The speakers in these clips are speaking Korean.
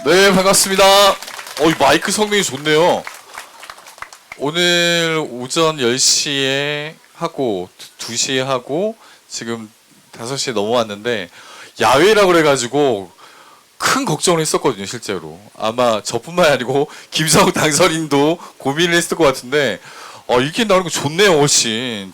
네, 반갑습니다. 이 마이크 성능이 좋네요. 오늘 오전 10시에 하고 2시에 하고 지금 5시에 넘어왔는데 야외라 그래가지고 큰 걱정을 했었거든요, 실제로. 아마 저뿐만 아니고 김상욱 당선인도 고민을 했을 것 같은데 이렇게 나오는 거 좋네요, 훨씬.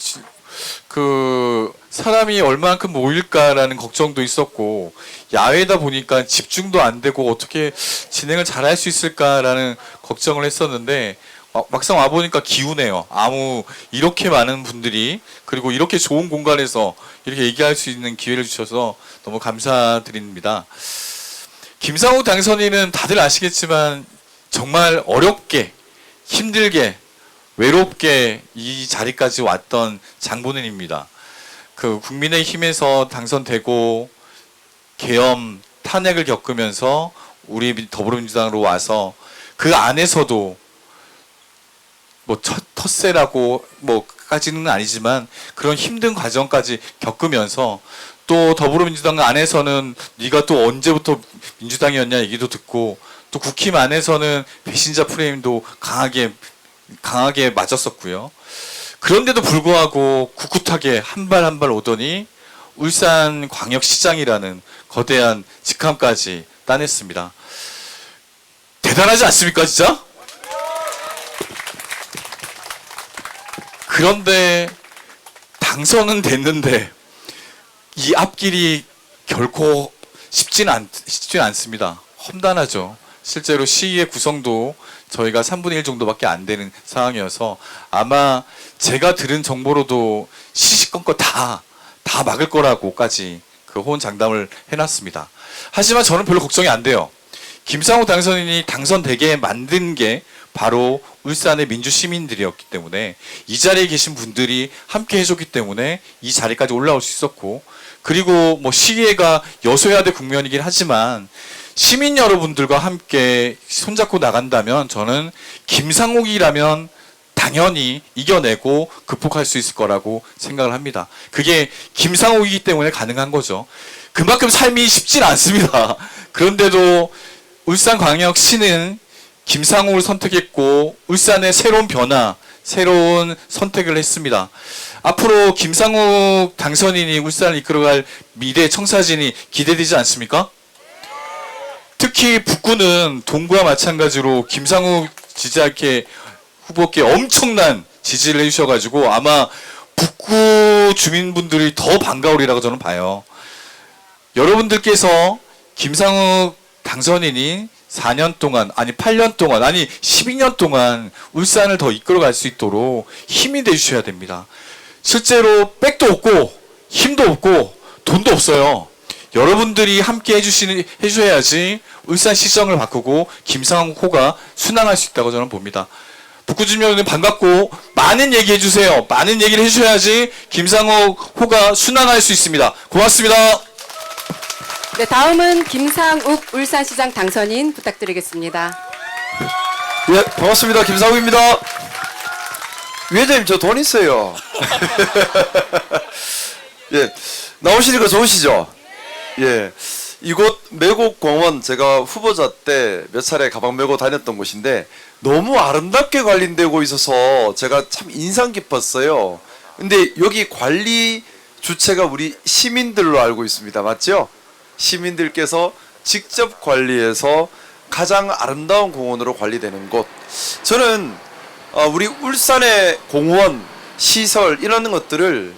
사람이 얼만큼 모일까라는 걱정도 있었고, 야외다 보니까 집중도 안 되고 어떻게 진행을 잘 할 수 있을까라는 걱정을 했었는데, 막상 와보니까 기우네요. 이렇게 많은 분들이, 그리고 이렇게 좋은 공간에서 이렇게 얘기할 수 있는 기회를 주셔서 너무 감사드립니다. 김상욱 당선인은 다들 아시겠지만, 정말 어렵게, 힘들게, 외롭게 이 자리까지 왔던 장본인입니다. 국민의힘에서 당선되고 계엄 탄핵을 겪으면서 우리 더불어민주당으로 와서 그 안에서도 텃세라고 까지는 아니지만 그런 힘든 과정까지 겪으면서 또 더불어민주당 안에서는 네가 또 언제부터 민주당이었냐 얘기도 듣고 또 국힘 안에서는 배신자 프레임도 강하게 맞았었고요. 그런데도 불구하고 꿋꿋하게 한 발 한 발 오더니 울산광역시장이라는 거대한 직함까지 따냈습니다. 대단하지 않습니까, 진짜? 그런데 당선은 됐는데 이 앞길이 결코 쉽진 않습니다. 험난하죠. 실제로 시의 구성도 저희가 3분의 1 정도밖에 안 되는 상황이어서 아마 제가 들은 정보로도 시시건건 다 막을 거라고까지 호언장담을 해놨습니다. 하지만 저는 별로 걱정이 안 돼요. 김상욱 당선인이 당선되게 만든 게 바로 울산의 민주시민들이었기 때문에 이 자리에 계신 분들이 함께 해줬기 때문에 이 자리까지 올라올 수 있었고, 그리고 시의회가 여소야대 국면이긴 하지만 시민 여러분들과 함께 손잡고 나간다면 저는 김상욱이라면 당연히 이겨내고 극복할 수 있을 거라고 생각을 합니다. 그게 김상욱이기 때문에 가능한 거죠. 그만큼 삶이 쉽진 않습니다. 그런데도 울산광역시는 김상욱을 선택했고 울산의 새로운 변화, 새로운 선택을 했습니다. 앞으로 김상욱 당선인이 울산을 이끌어갈 미래 청사진이 기대되지 않습니까? 특히 북구는 동구와 마찬가지로 김상욱 후보께 엄청난 지지를 해주셔가지고 아마 북구 주민분들이 더 반가우리라고 저는 봐요. 여러분들께서 김상욱 당선인이 4년 동안, 8년 동안, 12년 동안 울산을 더 이끌어갈 수 있도록 힘이 되주셔야 됩니다. 실제로 백도 없고 힘도 없고 돈도 없어요. 여러분들이 함께 해주셔야지 울산시정을 바꾸고 김상욱 호가 순항할 수 있다고 저는 봅니다. 북구 주민 여러분 반갑고 많은 얘기 해주세요. 많은 얘기를 해주셔야지 김상욱 호가 순항할 수 있습니다. 고맙습니다. 네, 다음은 김상욱 울산시장 당선인 부탁드리겠습니다. 예, 반갑습니다. 김상욱입니다. 위원장님, 저 돈 있어요. 예, 나오시니까 좋으시죠? 예, 이곳 매곡공원 제가 후보자 때 몇 차례 가방 메고 다녔던 곳인데 너무 아름답게 관리되고 있어서 제가 참 인상 깊었어요. 근데 여기 관리 주체가 우리 시민들로 알고 있습니다. 맞죠? 시민들께서 직접 관리해서 가장 아름다운 공원으로 관리되는 곳. 저는 우리 울산의 공원, 시설 이런 것들을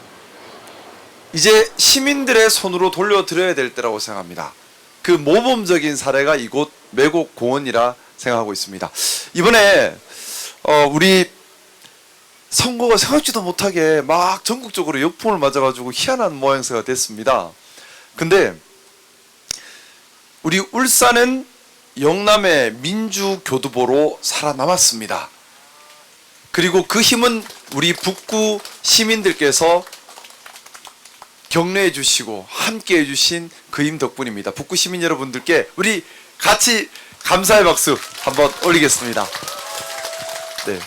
이제 시민들의 손으로 돌려드려야 될 때라고 생각합니다. 그 모범적인 사례가 이곳 매곡공원이라 생각하고 있습니다. 이번에 우리 선거가 생각지도 못하게 막 전국적으로 역풍을 맞아가지고 희한한 모양새가 됐습니다. 근데 우리 울산은 영남의 민주교두보로 살아남았습니다. 그리고 그 힘은 우리 북구 시민들께서 격려해 주시고 함께 해주신 그 힘 덕분입니다. 북구 시민 여러분들께 우리 같이 감사의 박수 한번 올리겠습니다. 네.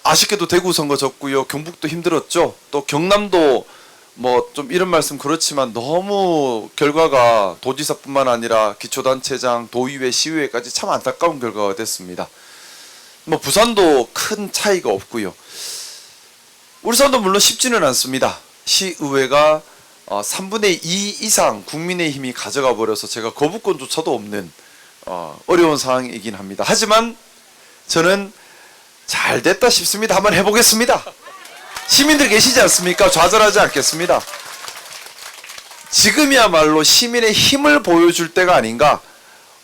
아쉽게도 대구 선거 졌고요. 경북도 힘들었죠. 또 경남도 뭐 좀 이런 말씀 그렇지만 너무 결과가 도지사뿐만 아니라 기초단체장, 도의회, 시의회까지 참 안타까운 결과가 됐습니다. 뭐 부산도 큰 차이가 없고요. 울산도 물론 쉽지는 않습니다. 시의회가 3분의 2 이상 국민의힘이 가져가 버려서 제가 거부권조차도 없는 어려운 상황이긴 합니다. 하지만 저는 잘 됐다 싶습니다. 한번 해보겠습니다. 시민들 계시지 않습니까? 좌절하지 않겠습니다. 지금이야말로 시민의 힘을 보여줄 때가 아닌가.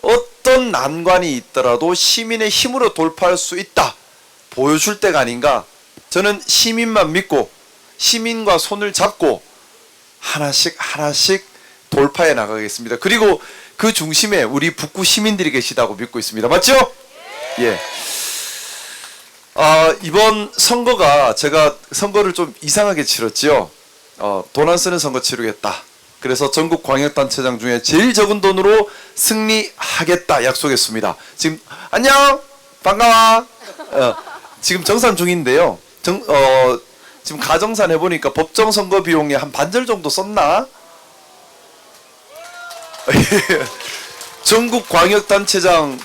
어떤 난관이 있더라도 시민의 힘으로 돌파할 수 있다 보여줄 때가 아닌가. 저는 시민만 믿고 시민과 손을 잡고 하나씩 돌파해 나가겠습니다. 그리고 그 중심에 우리 북구 시민들이 계시다고 믿고 있습니다. 맞죠? 예. 이번 선거가 제가 선거를 좀 이상하게 치렀지요. 돈 안 쓰는 선거 치르겠다. 그래서 전국 광역단체장 중에 제일 적은 돈으로 승리하겠다 약속했습니다. 지금 안녕 반가워. 지금 정산 중인데요. 지금 가정산 해보니까 법정 선거 비용이 한 반절 정도 썼나? 전국 광역단체장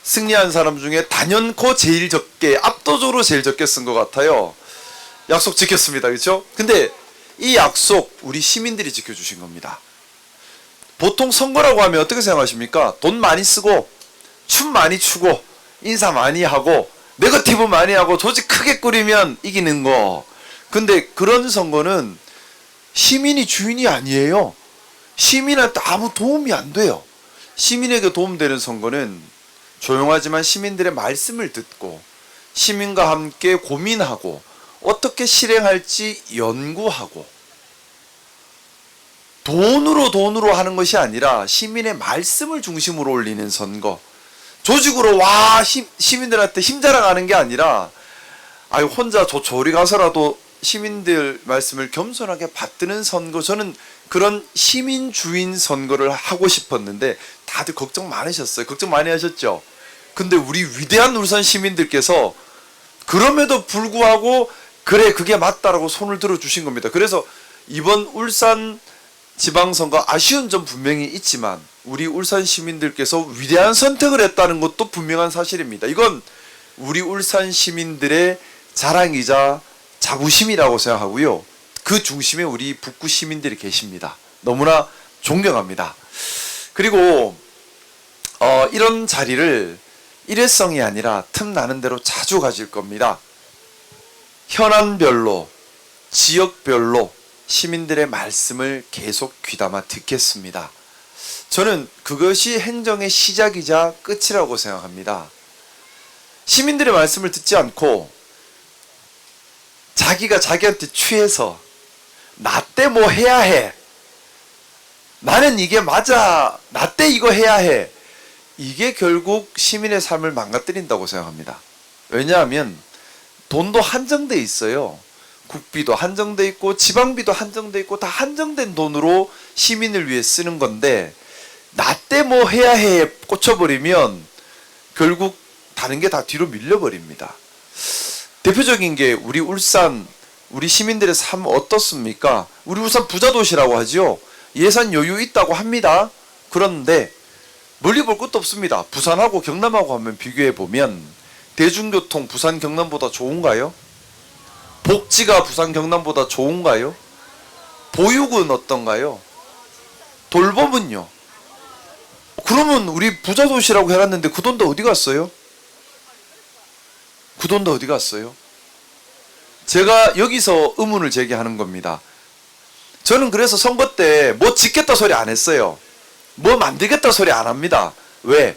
승리한 사람 중에 단연코 제일 적게, 압도적으로 제일 적게 쓴 것 같아요. 약속 지켰습니다. 그렇죠? 근데 이 약속 우리 시민들이 지켜주신 겁니다. 보통 선거라고 하면 어떻게 생각하십니까? 돈 많이 쓰고 춤 많이 추고 인사 많이 하고 네거티브 많이 하고 조직 크게 꾸리면 이기는 거. 근데 그런 선거는 시민이 주인이 아니에요. 시민한테 아무 도움이 안 돼요. 시민에게 도움되는 선거는 조용하지만 시민들의 말씀을 듣고 시민과 함께 고민하고 어떻게 실행할지 연구하고 돈으로 하는 것이 아니라 시민의 말씀을 중심으로 올리는 선거. 조직으로 시민들한테 힘자랑하는 게 아니라 혼자 저리 가서라도 시민들 말씀을 겸손하게 받드는 선거. 저는 그런 시민주인 선거를 하고 싶었는데 다들 걱정 많으셨어요. 걱정 많이 하셨죠? 근데 우리 위대한 울산 시민들께서 그럼에도 불구하고 그래 그게 맞다라고 손을 들어주신 겁니다. 그래서 이번 울산 지방선거 아쉬운 점 분명히 있지만 우리 울산 시민들께서 위대한 선택을 했다는 것도 분명한 사실입니다. 이건 우리 울산 시민들의 자랑이자 자부심이라고 생각하고요. 그 중심에 우리 북구 시민들이 계십니다. 너무나 존경합니다. 그리고 이런 자리를 일회성이 아니라 틈나는 대로 자주 가질 겁니다. 현안별로 지역별로 시민들의 말씀을 계속 귀담아 듣겠습니다. 저는 그것이 행정의 시작이자 끝이라고 생각합니다. 시민들의 말씀을 듣지 않고 자기가 자기한테 취해서 나 때 뭐 해야 해. 나는 이게 맞아. 나 때 이거 해야 해. 이게 결국 시민의 삶을 망가뜨린다고 생각합니다. 왜냐하면 돈도 한정돼 있어요. 국비도 한정돼 있고 지방비도 한정돼 있고 다 한정된 돈으로 시민을 위해 쓰는 건데 나 때 뭐 해야 해 꽂혀버리면 결국 다른 게 다 뒤로 밀려버립니다. 대표적인 게 우리 울산, 우리 시민들의 삶 어떻습니까? 우리 울산 부자도시라고 하죠. 예산 여유 있다고 합니다. 그런데 멀리 볼 것도 없습니다. 부산하고 경남하고 한번 비교해 보면 대중교통 부산 경남보다 좋은가요? 복지가 부산 경남보다 좋은가요? 보육은 어떤가요? 돌봄은요? 그러면 우리 부자도시라고 해놨는데 그 돈 다 어디 갔어요? 그 돈 다 어디 갔어요? 제가 여기서 의문을 제기하는 겁니다. 저는 그래서 선거 때 뭐 짓겠다 소리 안 했어요. 뭐 만들겠다 소리 안 합니다. 왜?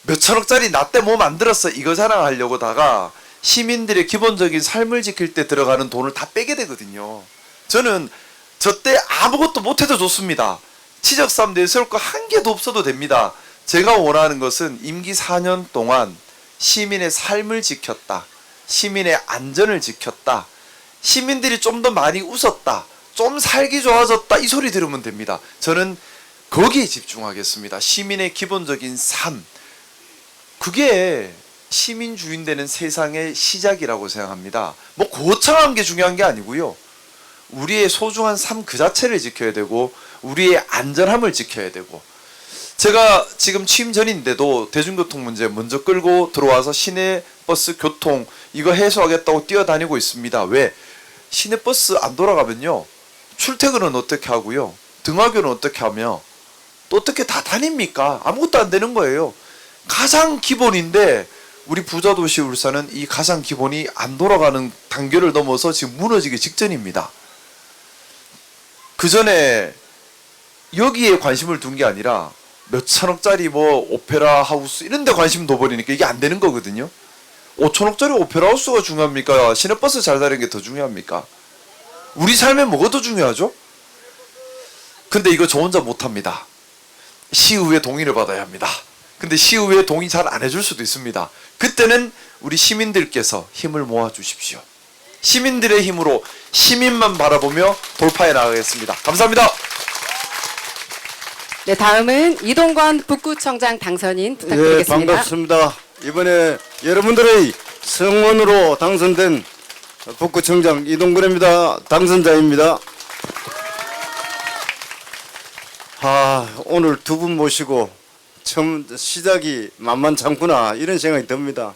몇천억짜리 나 때 뭐 만들었어 이거 자랑하려고다가 시민들의 기본적인 삶을 지킬 때 들어가는 돈을 다 빼게 되거든요. 저는 저 때 아무것도 못해도 좋습니다. 치적삼 내세울 거 한 개도 없어도 됩니다. 제가 원하는 것은 임기 4년 동안 시민의 삶을 지켰다. 시민의 안전을 지켰다. 시민들이 좀 더 많이 웃었다. 좀 살기 좋아졌다. 이 소리 들으면 됩니다. 저는 거기에 집중하겠습니다. 시민의 기본적인 삶. 그게 시민 주인 되는 세상의 시작이라고 생각합니다. 뭐 거창한 게 중요한 게 아니고요. 우리의 소중한 삶 그 자체를 지켜야 되고 우리의 안전함을 지켜야 되고 제가 지금 취임 전인데도 대중교통 문제 먼저 끌고 들어와서 시내버스 교통 이거 해소하겠다고 뛰어다니고 있습니다. 왜? 시내버스 안 돌아가면요. 출퇴근은 어떻게 하고요. 등하교는 어떻게 하며 또 어떻게 다 다닙니까? 아무것도 안 되는 거예요. 가장 기본인데 우리 부자도시 울산은 이 가장 기본이 안 돌아가는 단계를 넘어서 지금 무너지기 직전입니다. 그 전에 여기에 관심을 둔 게 아니라 몇 천억짜리 뭐 오페라 하우스 이런 데 관심 둬버리니까 이게 안 되는 거거든요. 5천억짜리 오페라 하우스가 중요합니까? 시내버스 잘 다니는 게 더 중요합니까? 우리 삶에 뭐가 더 중요하죠? 근데 이거 저 혼자 못합니다. 시의회 동의를 받아야 합니다. 근데 시의회 동의 잘 안 해줄 수도 있습니다. 그때는 우리 시민들께서 힘을 모아 주십시오. 시민들의 힘으로 시민만 바라보며 돌파해 나가겠습니다. 감사합니다. 네, 다음은 이동관 북구청장 당선인 예, 부탁드리겠습니다. 반갑습니다. 이번에 여러분들의 성원으로 당선된 북구청장 이동근입니다. 당선자입니다. 오늘 두 분 모시고 처음 시작이 만만찮구나 이런 생각이 듭니다.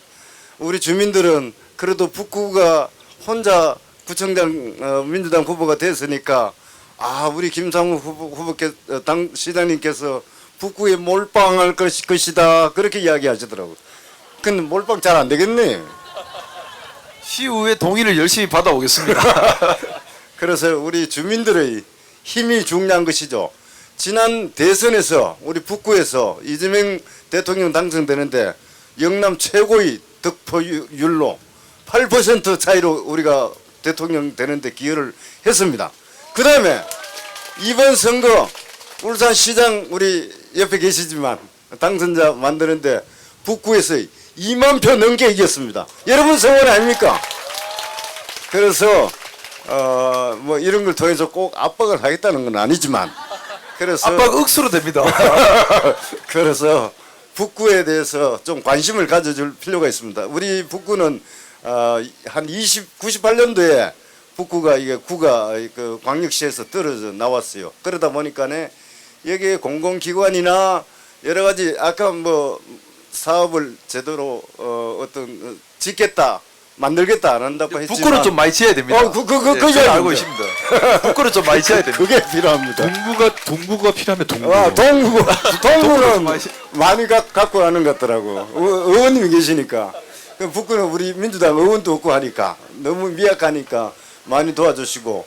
우리 주민들은 그래도 북구가 혼자 구청장 민주당 후보가 됐으니까 우리 김상우 후보께 시장님께서 북구에 몰빵할 것이다 그렇게 이야기하시더라고요. 근데 몰빵 잘 안 되겠네. 시의회 동의를 열심히 받아오겠습니다. 그래서 우리 주민들의 힘이 중요한 것이죠. 지난 대선에서 우리 북구에서 이재명 대통령 당선되는데 영남 최고의 득표율로 8% 차이로 우리가 대통령 되는데 기여를 했습니다. 그 다음에 이번 선거 울산시장 우리 옆에 계시지만 당선자 만드는데 북구에서 2만 표 넘게 이겼습니다. 여러분 성원 아닙니까? 그래서 뭐 이런 걸 통해서 꼭 압박을 하겠다는 건 아니지만 그래서 압박 억수로 됩니다. 그래서 북구에 대해서 좀 관심을 가져줄 필요가 있습니다. 우리 북구는 한 98년도에 북구가 이게 구가 그 광역시에서 떨어져 나왔어요. 그러다 보니까네 여기에 공공기관이나 여러 가지 아까 뭐 사업을 제대로 어떤 짓겠다 만들겠다 안 한다고 했지만 북구는 좀 많이 지어야 됩니다. 그거 알고 있습니다. 북구는 좀 많이 지어야 됩니다. 그게 필요합니다. 동구가 필요하면 동구. 동구는 많이 갖고 가는 것 같더라고. 의원님이 계시니까. 그 북구는 우리 민주당 의원도 없고 하니까 너무 미약하니까 많이 도와주시고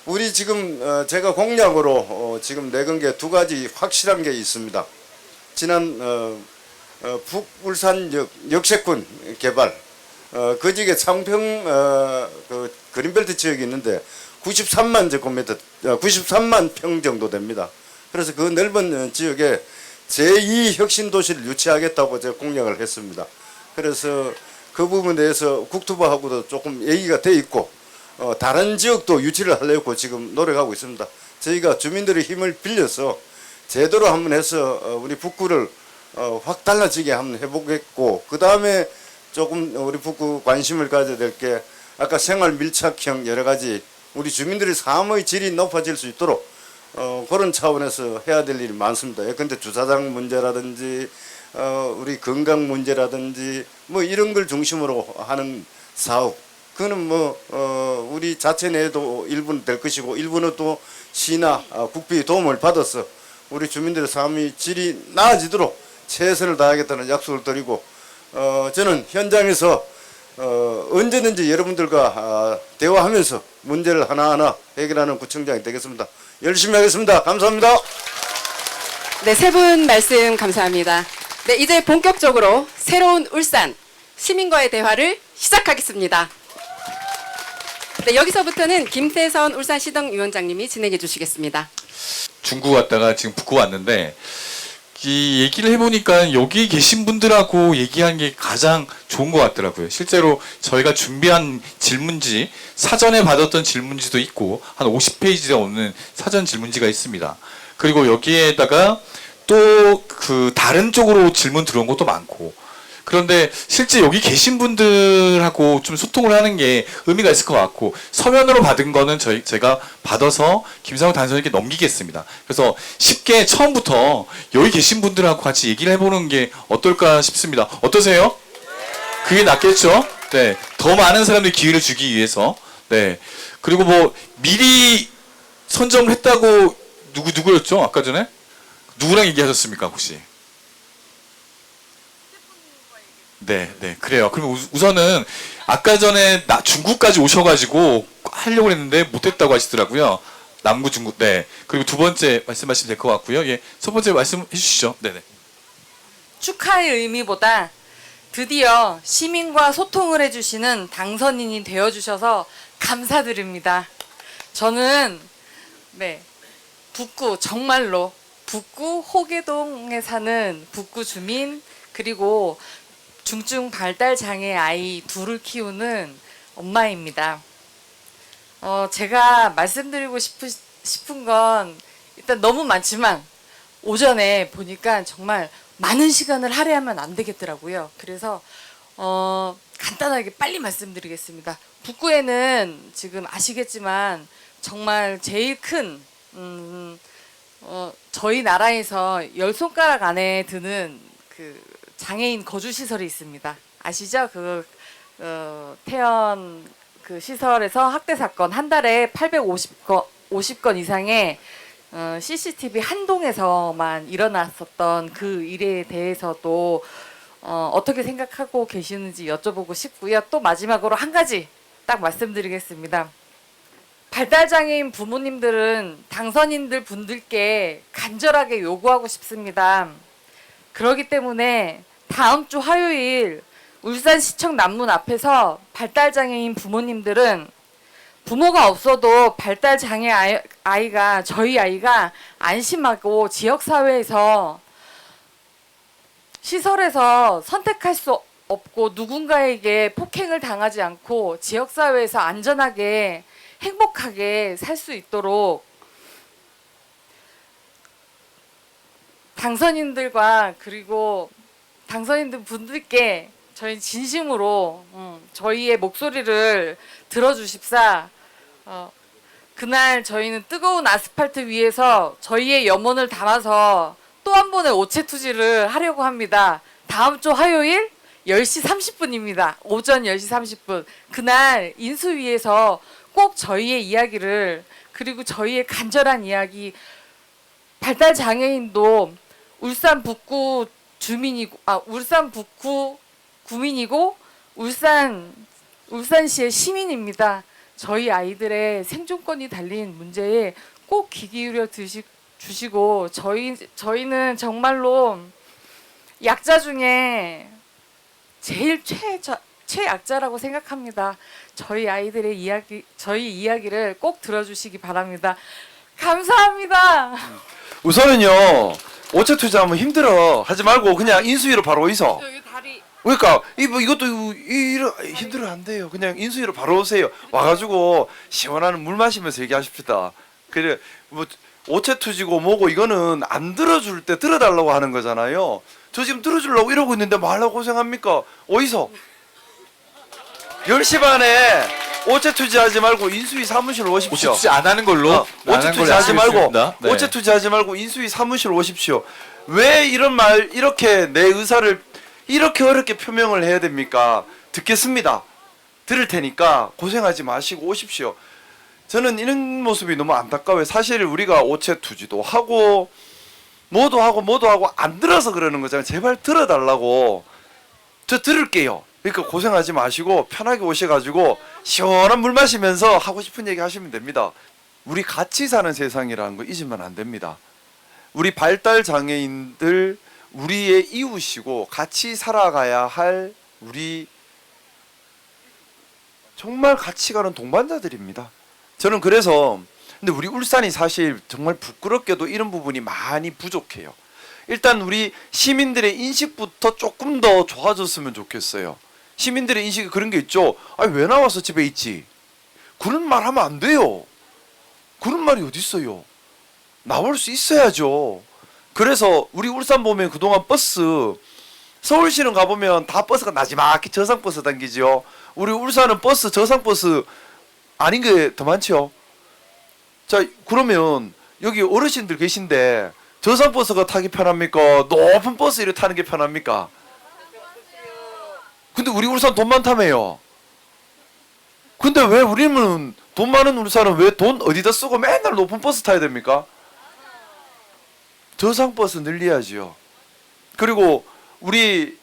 우리 지금 제가 공약으로 지금 내건 게 두 가지 확실한 게 있습니다. 지난 북울산 역세권 개발 거기에 창평 그 그린벨트 지역이 있는데 93만 제곱미터 93만 평 정도 됩니다. 그래서 그 넓은 지역에 제2 혁신도시를 유치하겠다고 제가 공약을 했습니다. 그래서 그 부분에 대해서 국토부하고도 조금 얘기가 돼 있고 다른 지역도 유치를 하려고 지금 노력하고 있습니다. 저희가 주민들의 힘을 빌려서 제대로 한번 해서 우리 북구를 확 달라지게 한번 해보겠고 그 다음에 조금 우리 북구 관심을 가져야 될 게 아까 생활 밀착형 여러 가지 우리 주민들의 삶의 질이 높아질 수 있도록 그런 차원에서 해야 될 일이 많습니다. 예컨대 주차장 문제라든지 우리 건강 문제라든지 뭐 이런 걸 중심으로 하는 사업 그거는 뭐 우리 자체 내에도 일부는 될 것이고 일부는 또 시나 국비의 도움을 받아서 우리 주민들의 삶의 질이 나아지도록 최선을 다하겠다는 약속을 드리고 저는 현장에서 언제든지 여러분들과 대화하면서 문제를 하나하나 해결하는 구청장이 되겠습니다. 열심히 하겠습니다. 감사합니다. 네, 세 분 말씀 감사합니다. 네, 이제 본격적으로 새로운 울산 시민과의 대화를 시작하겠습니다. 네, 여기서부터는 김태선 울산시당위원장님이 진행해 주시겠습니다. 중구 갔다가 지금 북구 왔는데 이 얘기를 해보니까 여기 계신 분들하고 얘기한 게 가장 좋은 것 같더라고요. 실제로 저희가 준비한 질문지 사전에 받았던 질문지도 있고 한 50페이지가 오는 사전 질문지가 있습니다. 그리고 여기에다가 또 그 다른 쪽으로 질문 들어온 것도 많고 그런데 실제 여기 계신 분들하고 좀 소통을 하는 게 의미가 있을 것 같고, 서면으로 받은 거는 제가 받아서 김상우 단선님께 넘기겠습니다. 그래서 쉽게 처음부터 여기 계신 분들하고 같이 얘기를 해보는 게 어떨까 싶습니다. 어떠세요? 그게 낫겠죠? 네. 더 많은 사람들이 기회를 주기 위해서. 네. 그리고 뭐 미리 선정을 했다고 누구였죠? 아까 전에? 누구랑 얘기하셨습니까, 혹시? 네, 네, 그래요. 그럼 우선은 아까 전에 중국까지 오셔가지고 하려고 했는데 못했다고 하시더라고요. 남구 중국. 네. 그리고 두 번째 말씀하시면 될 것 같고요. 예, 첫 번째 말씀해 주시죠. 네네. 축하의 의미보다 드디어 시민과 소통을 해주시는 당선인이 되어주셔서 감사드립니다. 저는 북구, 정말로 북구 호계동에 사는 북구 주민, 그리고 중증 발달 장애 아이 둘을 키우는 엄마입니다. 제가 말씀드리고 싶은 건 일단 너무 많지만 오전에 보니까 정말 많은 시간을 할애하면 안 되겠더라고요. 그래서 간단하게 빨리 말씀드리겠습니다. 북구에는 지금 아시겠지만 정말 제일 큰 저희 나라에서 10손가락 안에 드는 그 장애인 거주 시설이 있습니다. 아시죠? 태연 그 시설에서 학대 사건 한 달에 850건 이상의 CCTV 한 동에서만 일어났었던 그 일에 대해서도 어떻게 생각하고 계시는지 여쭤보고 싶고요. 또 마지막으로 한 가지 딱 말씀드리겠습니다. 발달장애인 부모님들은 당선인들 분들께 간절하게 요구하고 싶습니다. 그렇기 때문에 다음 주 화요일 울산시청 남문 앞에서 발달장애인 부모님들은 부모가 없어도 발달장애 저희 아이가 안심하고 지역사회에서 시설에서 선택할 수 없고 누군가에게 폭행을 당하지 않고 지역사회에서 안전하게 행복하게 살 수 있도록 당선인들과 그리고 당선인들 분들께 저희 진심으로 저희의 목소리를 들어주십사 그날 저희는 뜨거운 아스팔트 위에서 저희의 염원을 담아서 또 한 번의 오체투지를 하려고 합니다. 다음 주 화요일 10시 30분입니다. 오전 10시 30분. 그날 인수위에서 꼭 저희의 이야기를, 그리고 저희의 간절한 이야기, 발달 장애인도 울산 북구 주민이고 울산 북구 구민이고 울산시의 시민입니다. 저희 아이들의 생존권이 달린 문제에 꼭 귀 기울여 주시고 저희는 정말로 약자 중에 제일 최약자라고 생각합니다. 저희 아이들의 저희 이야기를 꼭 들어주시기 바랍니다. 감사합니다. 우선은요, 오체 투자하면 힘들어 하지 말고 그냥 인수위로 바로 오이소. 여기 다리. 그러니까 이것도 힘들어 안 돼요. 그냥 인수위로 바로 오세요. 와가지고 시원한 물 마시면서 얘기하십시다. 그래 뭐 오체 투지고 뭐고 이거는 안 들어줄 때 들어달라고 하는 거잖아요. 저 지금 들어주려고 이러고 있는데 뭐 하려고 고생합니까? 어디서? 10시 반에 오체 투지하지 말고 인수위 사무실로 오십시오. 오십시 안 하는 걸로. 오체 투지하지 말고 네. 오체 투지하지 말고 인수위 사무실로 오십시오. 왜 이런 말 이렇게 내 의사를 이렇게 어렵게 표명을 해야 됩니까? 듣겠습니다. 들을 테니까 고생하지 마시고 오십시오. 저는 이런 모습이 너무 안타까워요. 사실 우리가 오체 투지도 하고 뭐도 하고 안 들어서 그러는 거잖아요. 제발 들어달라고. 저 들을게요. 그러니까 고생하지 마시고 편하게 오셔가지고 시원한 물 마시면서 하고 싶은 얘기 하시면 됩니다. 우리 같이 사는 세상이라는 거 잊으면 안 됩니다. 우리 발달 장애인들 우리의 이웃이고 같이 살아가야 할 우리 정말 같이 가는 동반자들입니다. 저는 그래서 근데 우리 울산이 사실 정말 부끄럽게도 이런 부분이 많이 부족해요. 일단 우리 시민들의 인식부터 조금 더 좋아졌으면 좋겠어요. 시민들의 인식이 그런 게 있죠. 아니 왜 나와서 집에 있지? 그런 말 하면 안 돼요. 그런 말이 어디 있어요? 나올 수 있어야죠. 그래서 우리 울산 보면 그동안 버스 서울시는 가보면 다 버스가 나지막히 저상버스 다니지요. 우리 울산은 버스 저상버스 아닌 게 더 많지요. 자, 그러면 여기 어르신들 계신데 저상버스가 타기 편합니까? 높은 버스 이렇게 타는 게 편합니까? 근데 우리 울산 돈 많다며요. 근데 왜 우리는 돈 많은 울산은 왜 돈 어디다 쓰고 맨날 높은 버스 타야 됩니까? 저상버스 늘려야지요. 그리고 우리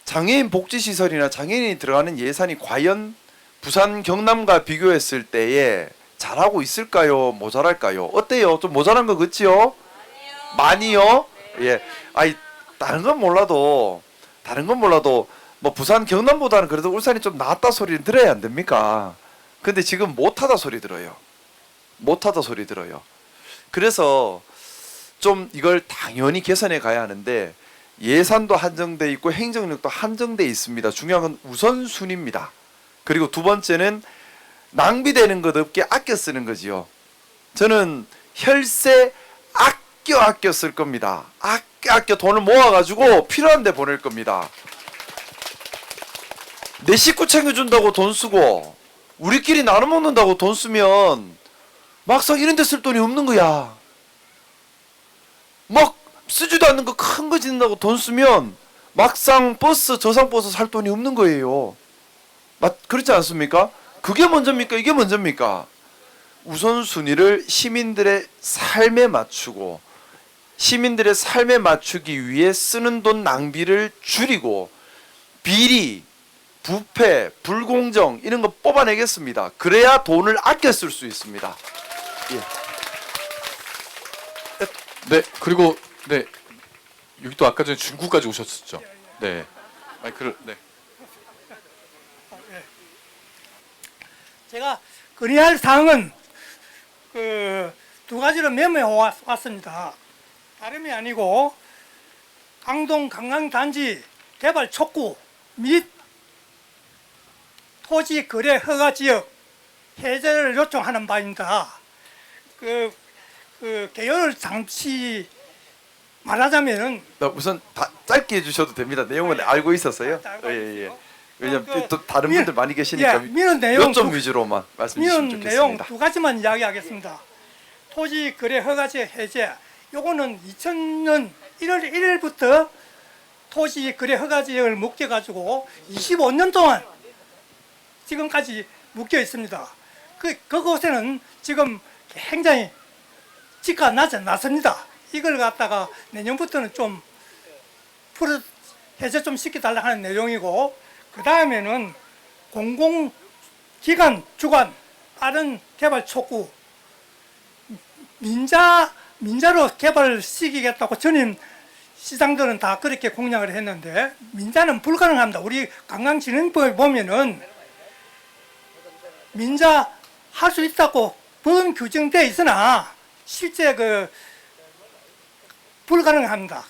장애인 복지시설이나 장애인이 들어가는 예산이 과연 부산 경남과 비교했을 때에 잘하고 있을까요? 모자랄까요? 어때요? 좀 모자란 거 같지요? 많이요? 예. 아이 다른 건 몰라도 뭐 부산 경남보다는 그래도 울산이 좀 낫다 소리는 들어야 안 됩니까? 근데 지금 못하다 소리 들어요. 못하다 소리 들어요. 그래서 좀 이걸 당연히 개선해 가야 하는데 예산도 한정돼 있고 행정력도 한정돼 있습니다. 중요한 건 우선순위입니다. 그리고 두 번째는 낭비되는 것 없게 아껴 쓰는 거지요. 저는 혈세 아껴 쓸 겁니다. 아껴 돈을 모아가지고 필요한 데 보낼 겁니다. 내 식구 챙겨준다고 돈 쓰고 우리끼리 나눠 먹는다고 돈 쓰면 막상 이런 데 쓸 돈이 없는 거야. 막 쓰지도 않는 거 큰 거 짓는다고 돈 쓰면 막상 버스 저상버스 살 돈이 없는 거예요. 그렇지 않습니까? 그게 먼저입니까? 이게 먼저입니까? 우선순위를 시민들의 삶에 맞추고 시민들의 삶에 맞추기 위해 쓰는 돈 낭비를 줄이고 비리, 부패, 불공정 이런 거 뽑아내겠습니다. 그래야 돈을 아껴 쓸 수 있습니다. 예. 네, 그리고 네 여기 또 아까 전에 중국까지 오셨었죠. 네, 마이크를 네. 제가 건의할 사항은 그 두 가지를 메모해 왔습니다. 다름이 아니고 강동 관광단지 개발 촉구 및 토지 거래 허가 지역 해제를 요청하는 바입니다. 그 개요를 잠시 말하자면은 우선 다 짧게 해주셔도 됩니다. 내용은 알고 있었어요. 알고 예. 있어요. 왜냐면 또 다른 분들 많이 계시니까 미는 내용 요점 위주로만 말씀해 주시면 미는 내용 좋겠습니다. 두 가지만 이야기하겠습니다. 토지 거래 허가제 해제. 요거는 2000년 1월 1일부터 토지 거래 허가제를 묶여 가지고 25년 동안 지금까지 묶여 있습니다. 그곳에는 지금 굉장히 지가 낮습니다. 이걸 갖다가 내년부터는 좀 해제 좀 시켜달라 하는 내용이고, 그 다음에는 공공기관 주관 빠른 개발 촉구 민자로 개발시키겠다고 전임 시장들은 다 그렇게 공약을 했는데 민자는 불가능합니다. 우리 관광진흥법에 보면은 민자 할 수 있다고 법 규정되어 있으나 실제 불가능합니다.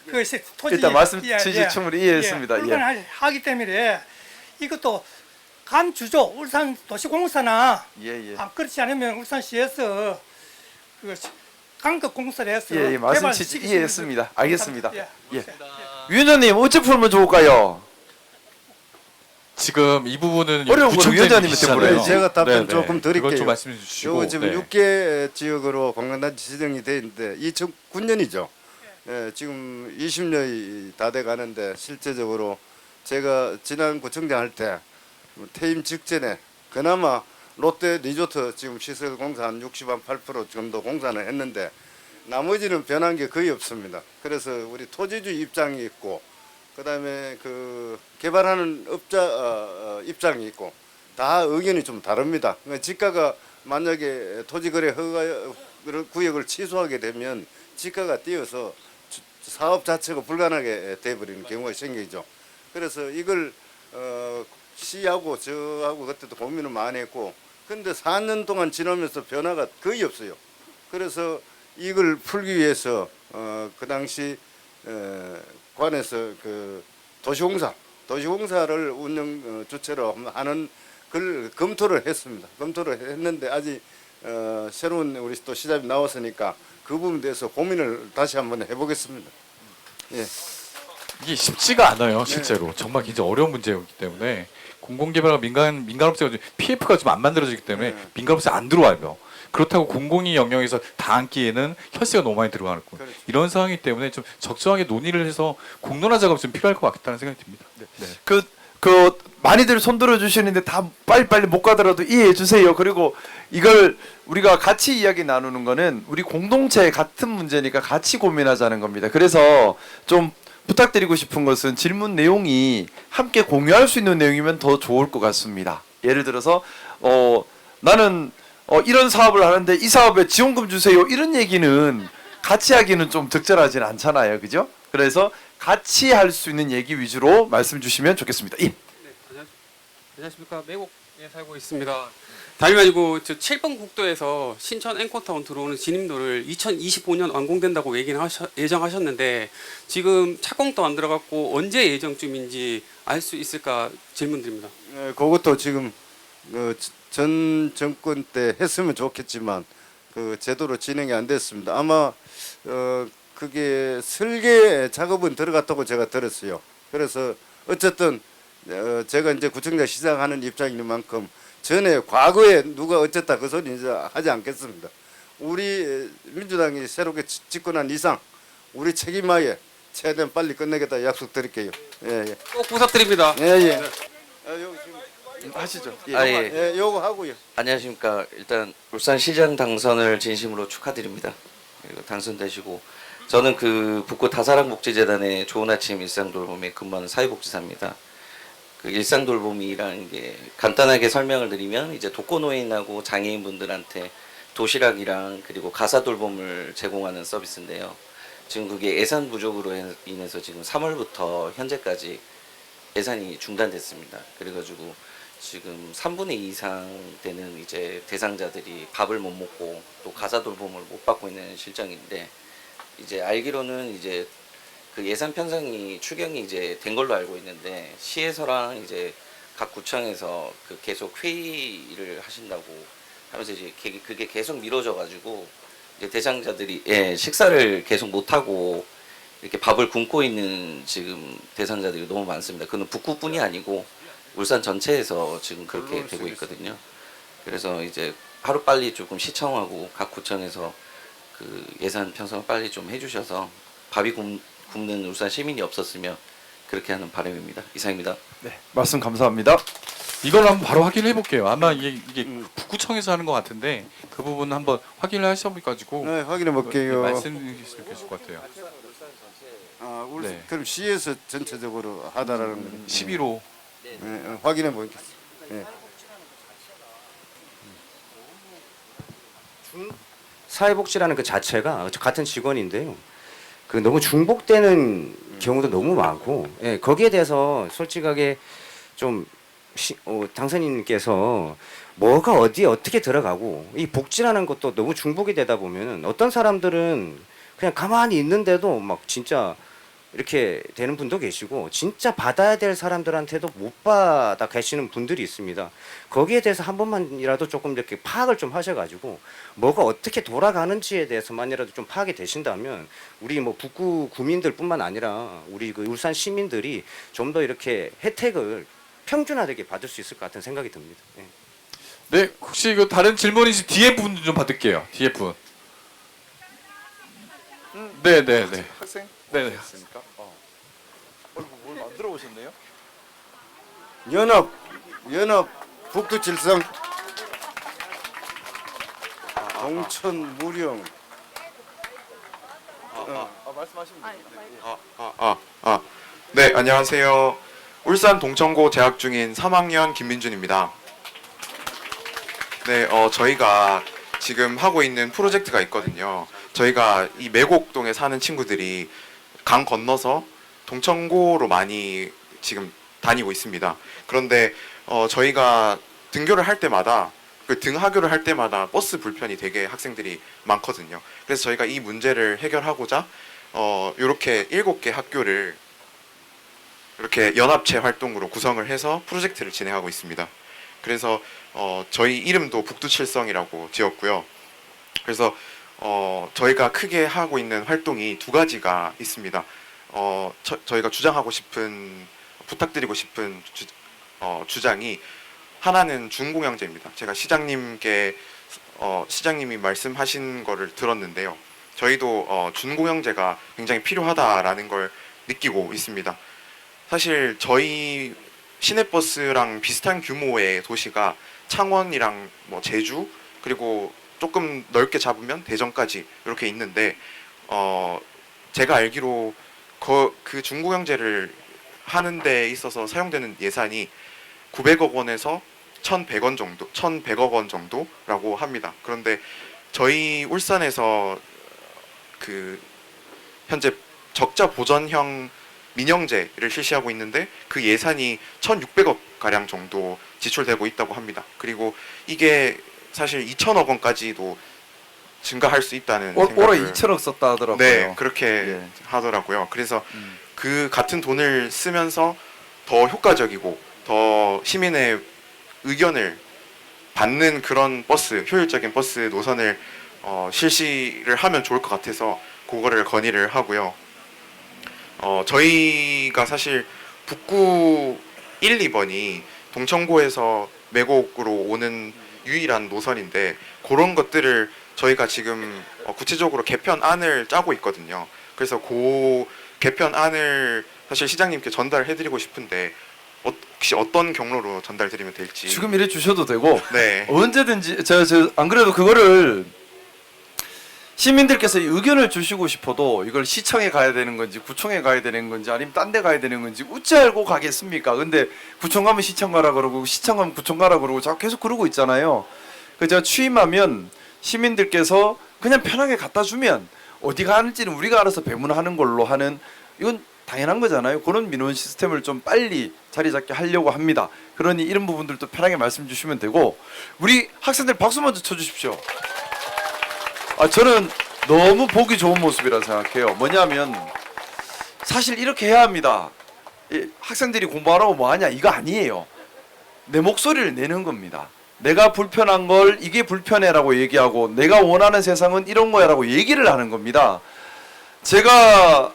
토지 일단 말씀 취지 충분히 이해했습니다. 불가능하기 때문에 이것도 감주조 울산도시공사나 예. 그렇지 않으면 울산시에서 강급공사를 해서 예, 말씀 취지 개발시키시면 이해했습니다. 알겠습니다. 예. 예. 위원장님 어찌 풀면 좋을까요? 지금 이 부분은 어려운 거는 위원장님한테 계시잖아요. 물어야지. 제가 답변 네, 조금 드릴게요. 그걸 좀 말씀해 주시고. 요거 지금 네. 6개 지역으로 관광단지 지정이 돼 있는데 2009년이죠. 예, 지금 20년이 다 돼 가는데 실제적으로 제가 지난 구청장 할 때 퇴임 직전에 그나마 롯데 리조트 지금 시설 공사 한 68% 정도 공사는 했는데 나머지는 변한 게 거의 없습니다. 그래서 우리 토지주 입장이 있고 그다음에 그 개발하는 업자 입장이 있고 다 의견이 좀 다릅니다. 그러니까 지가가 만약에 토지거래 허가 구역을 취소하게 되면 지가가 뛰어서 사업 자체가 불가능하게 돼버리는 경우가 생기죠. 그래서 이걸 시하고 저하고 그때도 고민을 많이 했고 근데 4년 동안 지나면서 변화가 거의 없어요. 그래서 이걸 풀기 위해서 그 당시 관에서 그 도시공사를 운영 주체로 하는 걸 검토를 했습니다. 검토를 했는데 아직 새로운 우리 또 시장이 나왔으니까 그 부분에 대해서 고민을 다시 한번 해보겠습니다. 예. 이게 쉽지가 않아요, 실제로. 정말 굉장히 어려운 문제였기 때문에 공공개발과 민간업체가 PF가 좀 안 만들어지기 때문에 민간업체 안 들어와요. 그렇다고 공공이 영역에서 다 앉기에는 혈세가 너무 많이 들어가는 거. 이런 상황이기 때문에 좀 적정하게 논의를 해서 공론화 작업이 좀 필요할 것 같다는 생각이 듭니다. 네. 그 많이들 손들어 주시는데 다 빨리빨리 못 가더라도 이해해 주세요. 그리고 이걸 우리가 같이 이야기 나누는 거는 우리 공동체 같은 문제니까 같이 고민하자는 겁니다. 그래서 좀 부탁드리고 싶은 것은 질문 내용이 함께 공유할 수 있는 내용이면 더 좋을 것 같습니다. 예를 들어서 나는 이런 사업을 하는데 이 사업에 지원금 주세요. 이런 얘기는 같이 하기는 좀 적절하진 않잖아요. 그죠? 그래서 같이 할 수 있는 얘기 위주로 말씀 주시면 좋겠습니다. 예. 안녕하십니까. 매곡에 살고 있습니다. 다름 아니고 저 7번 국도에서 신천 앵커타운 들어오는 진입로를 2025년 완공된다고 예정하셨는데 지금 착공도 안 들어갔고 언제 예정쯤인지 알 수 있을까 질문드립니다. 그것도 지금 전 정권 때 했으면 좋겠지만 그 제대로 진행이 안 됐습니다. 아마 그게 설계 작업은 들어갔다고 제가 들었어요. 그래서 어쨌든 제가 이제 구청장 시장하는 입장인 만큼 전에 과거에 누가 어쨌다 그 소리 이제 하지 않겠습니다. 우리 민주당이 새롭게 집권한 이상 우리 책임하에 최대한 빨리 끝내겠다 약속드릴게요. 예. 꼭 부탁드립니다. 예. 여기 지금 하시죠. 예. 예, 요거 하고요. 안녕하십니까. 일단 울산시장 당선을 진심으로 축하드립니다. 그리고 당선되시고 저는 그 북구 다사랑복지재단의 좋은 아침 일상돌봄에 근무하는 사회복지사입니다. 그 일상돌봄이라는 게 간단하게 설명을 드리면 이제 독거노인하고 장애인분들한테 도시락이랑 그리고 가사돌봄을 제공하는 서비스인데요. 지금 그게 예산 부족으로 인해서 지금 3월부터 현재까지 예산이 중단됐습니다. 그래가지고 지금 3분의 2 이상 되는 이제 대상자들이 밥을 못 먹고 또 가사돌봄을 못 받고 있는 실정인데 이제 알기로는 이제 그 예산 편성이 추경이 이제 된 걸로 알고 있는데 시에서랑 이제 각 구청에서 그 계속 회의를 하신다고 하면서 이제 그게 계속 미뤄져 가지고 이제 대상자들이 식사를 계속 못 하고 이렇게 밥을 굶고 있는 지금 대상자들이 너무 많습니다. 그는 북구뿐이 아니고 울산 전체에서 지금 그렇게 되고 있거든요. 그래서 이제 하루 빨리 조금 시청하고 각 구청에서 그 예산 편성을 빨리 좀 해주셔서 밥이 굶는 울산 시민이 없었으면 그렇게 하는 바람입니다. 이상입니다. 네, 말씀 감사합니다. 이걸 한번 바로 확인을 해볼게요. 아마 이게 북구청에서 하는 것 같은데 그 부분 한번 확인을 하셔가지고 네, 확인해 볼게요. 말씀해 주시면 좋을 것 같아요. 네. 그럼 시에서 전체적으로 하다라는 거죠. 11호 확인해 보겠습니다. 예. 사회복지라는 그 자체가 같은 직원인데요. 그 너무 중복되는 경우도 너무 많고, 예, 거기에 대해서 솔직하게 좀 당선인께서 뭐가 어디에 어떻게 들어가고 이 복지라는 것도 너무 중복이 되다 보면 어떤 사람들은 그냥 가만히 있는데도 막 진짜 이렇게 되는 분도 계시고 진짜 받아야 될 사람들한테도 못 받아 계시는 분들이 있습니다. 거기에 대해서 한 번만이라도 조금 이렇게 파악을 좀 하셔가지고 뭐가 어떻게 돌아가는지에 대해서만이라도 좀 파악이 되신다면 우리 뭐 북구 구민들뿐만 아니라 우리 그 울산 시민들이 좀 더 이렇게 혜택을 평준화되게 받을 수 있을 것 같은 생각이 듭니다. 예. 네, 혹시 그 다른 질문이시 뒤에 부분 좀 받을게요. 뒤에 부분. 네. 학생? 네. 있습니까? 뭘 만들어 오셨네요? 연합 북두칠성 동천 무령 말씀하시면 됩니다. 네, 안녕하세요. 울산 동천고 재학 중인 3학년 김민준입니다. 네, 저희가 지금 하고 있는 프로젝트가 있거든요. 저희가 이 매곡동에 사는 친구들이 강 건너서 동천고로 많이 지금 다니고 있습니다. 그런데 저희가 등교를 할 때마다 등하교를 할 때마다 버스 불편이 되게 학생들이 많거든요. 그래서 저희가 이 문제를 해결하고자 이렇게 7개 학교를 이렇게 연합체 활동으로 구성을 해서 프로젝트를 진행하고 있습니다. 그래서 저희 이름도 북두칠성이라고 지었고요. 그래서 저희가 크게 하고 있는 활동이 두 가지가 있습니다. 저희가 주장하고 싶은 부탁드리고 싶은 주장이 하나는 준공영제입니다. 제가 시장님이 말씀하신 거를 들었는데요. 저희도 준공영제가 굉장히 필요하다라는 걸 느끼고 있습니다. 사실 저희 시내버스랑 비슷한 규모의 도시가 창원이랑 뭐 제주 그리고 조금 넓게 잡으면 대전까지 이렇게 있는데 제가 알기로 그 중고경제를 하는 데 있어서 사용되는 예산이 900억 원에서 1,100억 원 정도라고 합니다. 그런데 저희 울산에서 그 현재 적자 보전형 민영제를 실시하고 있는데 그 예산이 1,600억 가량 정도 지출되고 있다고 합니다. 그리고 이게 사실 2,000억 원까지도 증가할 수 있다는 올해 생각을 2천억 썼다 하더라고요. 네, 그렇게 예. 하더라고요. 그래서 그 같은 돈을 쓰면서 더 효과적이고 더 시민의 의견을 받는 그런 효율적인 버스 노선을 실시를 하면 좋을 것 같아서 그거를 건의를 하고요. 저희가 사실 북구 1, 2번이 동천고에서 매곡으로 오는 유일한 노선인데 그런 것들을 저희가 지금 구체적으로 개편안을 짜고 있거든요. 그래서 그 개편안을 사실 시장님께 전달해드리고 싶은데 혹시 어떤 경로로 전달드리면 될지. 지금 이래 주셔도 되고 네. 언제든지 안 그래도 그거를 시민들께서 의견을 주시고 싶어도 이걸 시청에 가야 되는 건지 구청에 가야 되는 건지 아니면 딴 데 가야 되는 건지 어찌 알고 가겠습니까? 근데 구청 가면 시청 가라 그러고 시청 가면 구청 가라 그러고 자꾸 계속 그러고 있잖아요. 그래서 제가 취임하면 시민들께서 그냥 편하게 갖다 주면 어디 가는지는 우리가 알아서 배문하는 걸로 하는 이건 당연한 거잖아요. 그런 민원 시스템을 좀 빨리 자리 잡게 하려고 합니다. 그러니 이런 부분들도 편하게 말씀 주시면 되고 우리 학생들 박수 먼저 쳐주십시오. 저는 너무 보기 좋은 모습이라 생각해요. 뭐냐면 사실 이렇게 해야 합니다. 학생들이 공부하라고 뭐하냐 이거 아니에요. 내 목소리를 내는 겁니다. 내가 불편한 걸 이게 불편해라고 얘기하고 내가 원하는 세상은 이런 거야라고 얘기를 하는 겁니다. 제가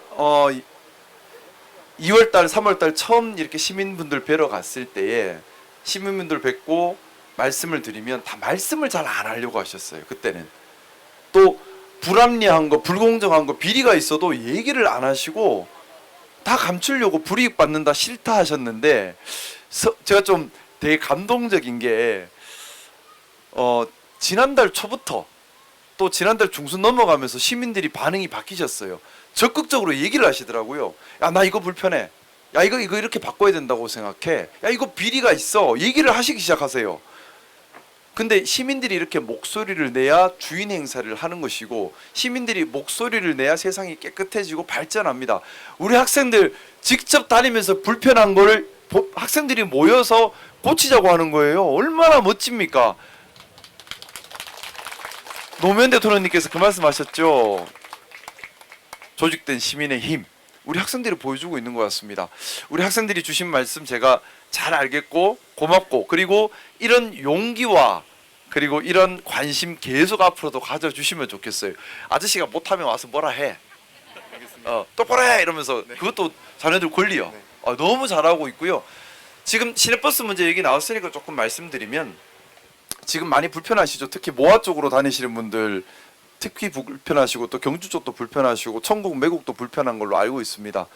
2월달 3월달 처음 이렇게 시민분들 뵈러 갔을 때에 시민분들 뵙고 말씀을 드리면 다 말씀을 잘 안 하려고 하셨어요. 그때는 또 불합리한 거 불공정한 거 비리가 있어도 얘기를 안 하시고 다 감추려고 불이익 받는다 싫다 하셨는데 제가 좀 되게 감동적인 게 지난달 초부터 또 지난달 중순 넘어가면서 시민들이 반응이 바뀌셨어요. 적극적으로 얘기를 하시더라고요. 야, 나 이거 불편해. 야, 이거 이렇게 바꿔야 된다고 생각해. 야, 이거 비리가 있어. 얘기를 하시기 시작하세요. 근데 시민들이 이렇게 목소리를 내야 주인 행사를 하는 것이고 시민들이 목소리를 내야 세상이 깨끗해지고 발전합니다. 우리 학생들 직접 다니면서 불편한 거를 학생들이 모여서 고치자고 하는 거예요. 얼마나 멋집니까? 노무현 대통령님께서 그 말씀하셨죠. 조직된 시민의 힘. 우리 학생들이 보여주고 있는 것 같습니다. 우리 학생들이 주신 말씀 제가 잘 알겠고 고맙고 그리고 이런 용기와 그리고 이런 관심 계속 앞으로도 가져주시면 좋겠어요. 아저씨가 못하면 와서 뭐라 해. 똑바로 해 이러면서 그것도 자녀들 권리요. 너무 잘하고 있고요. 지금 시내버스 문제 얘기 나왔으니까 조금 말씀드리면 지금 많이 불편하시죠. 특히 모아 쪽으로 다니시는 분들 특히 불편하시고 또 경주 쪽도 불편하시고 천국 매국도 불편한 걸로 알고 있습니다.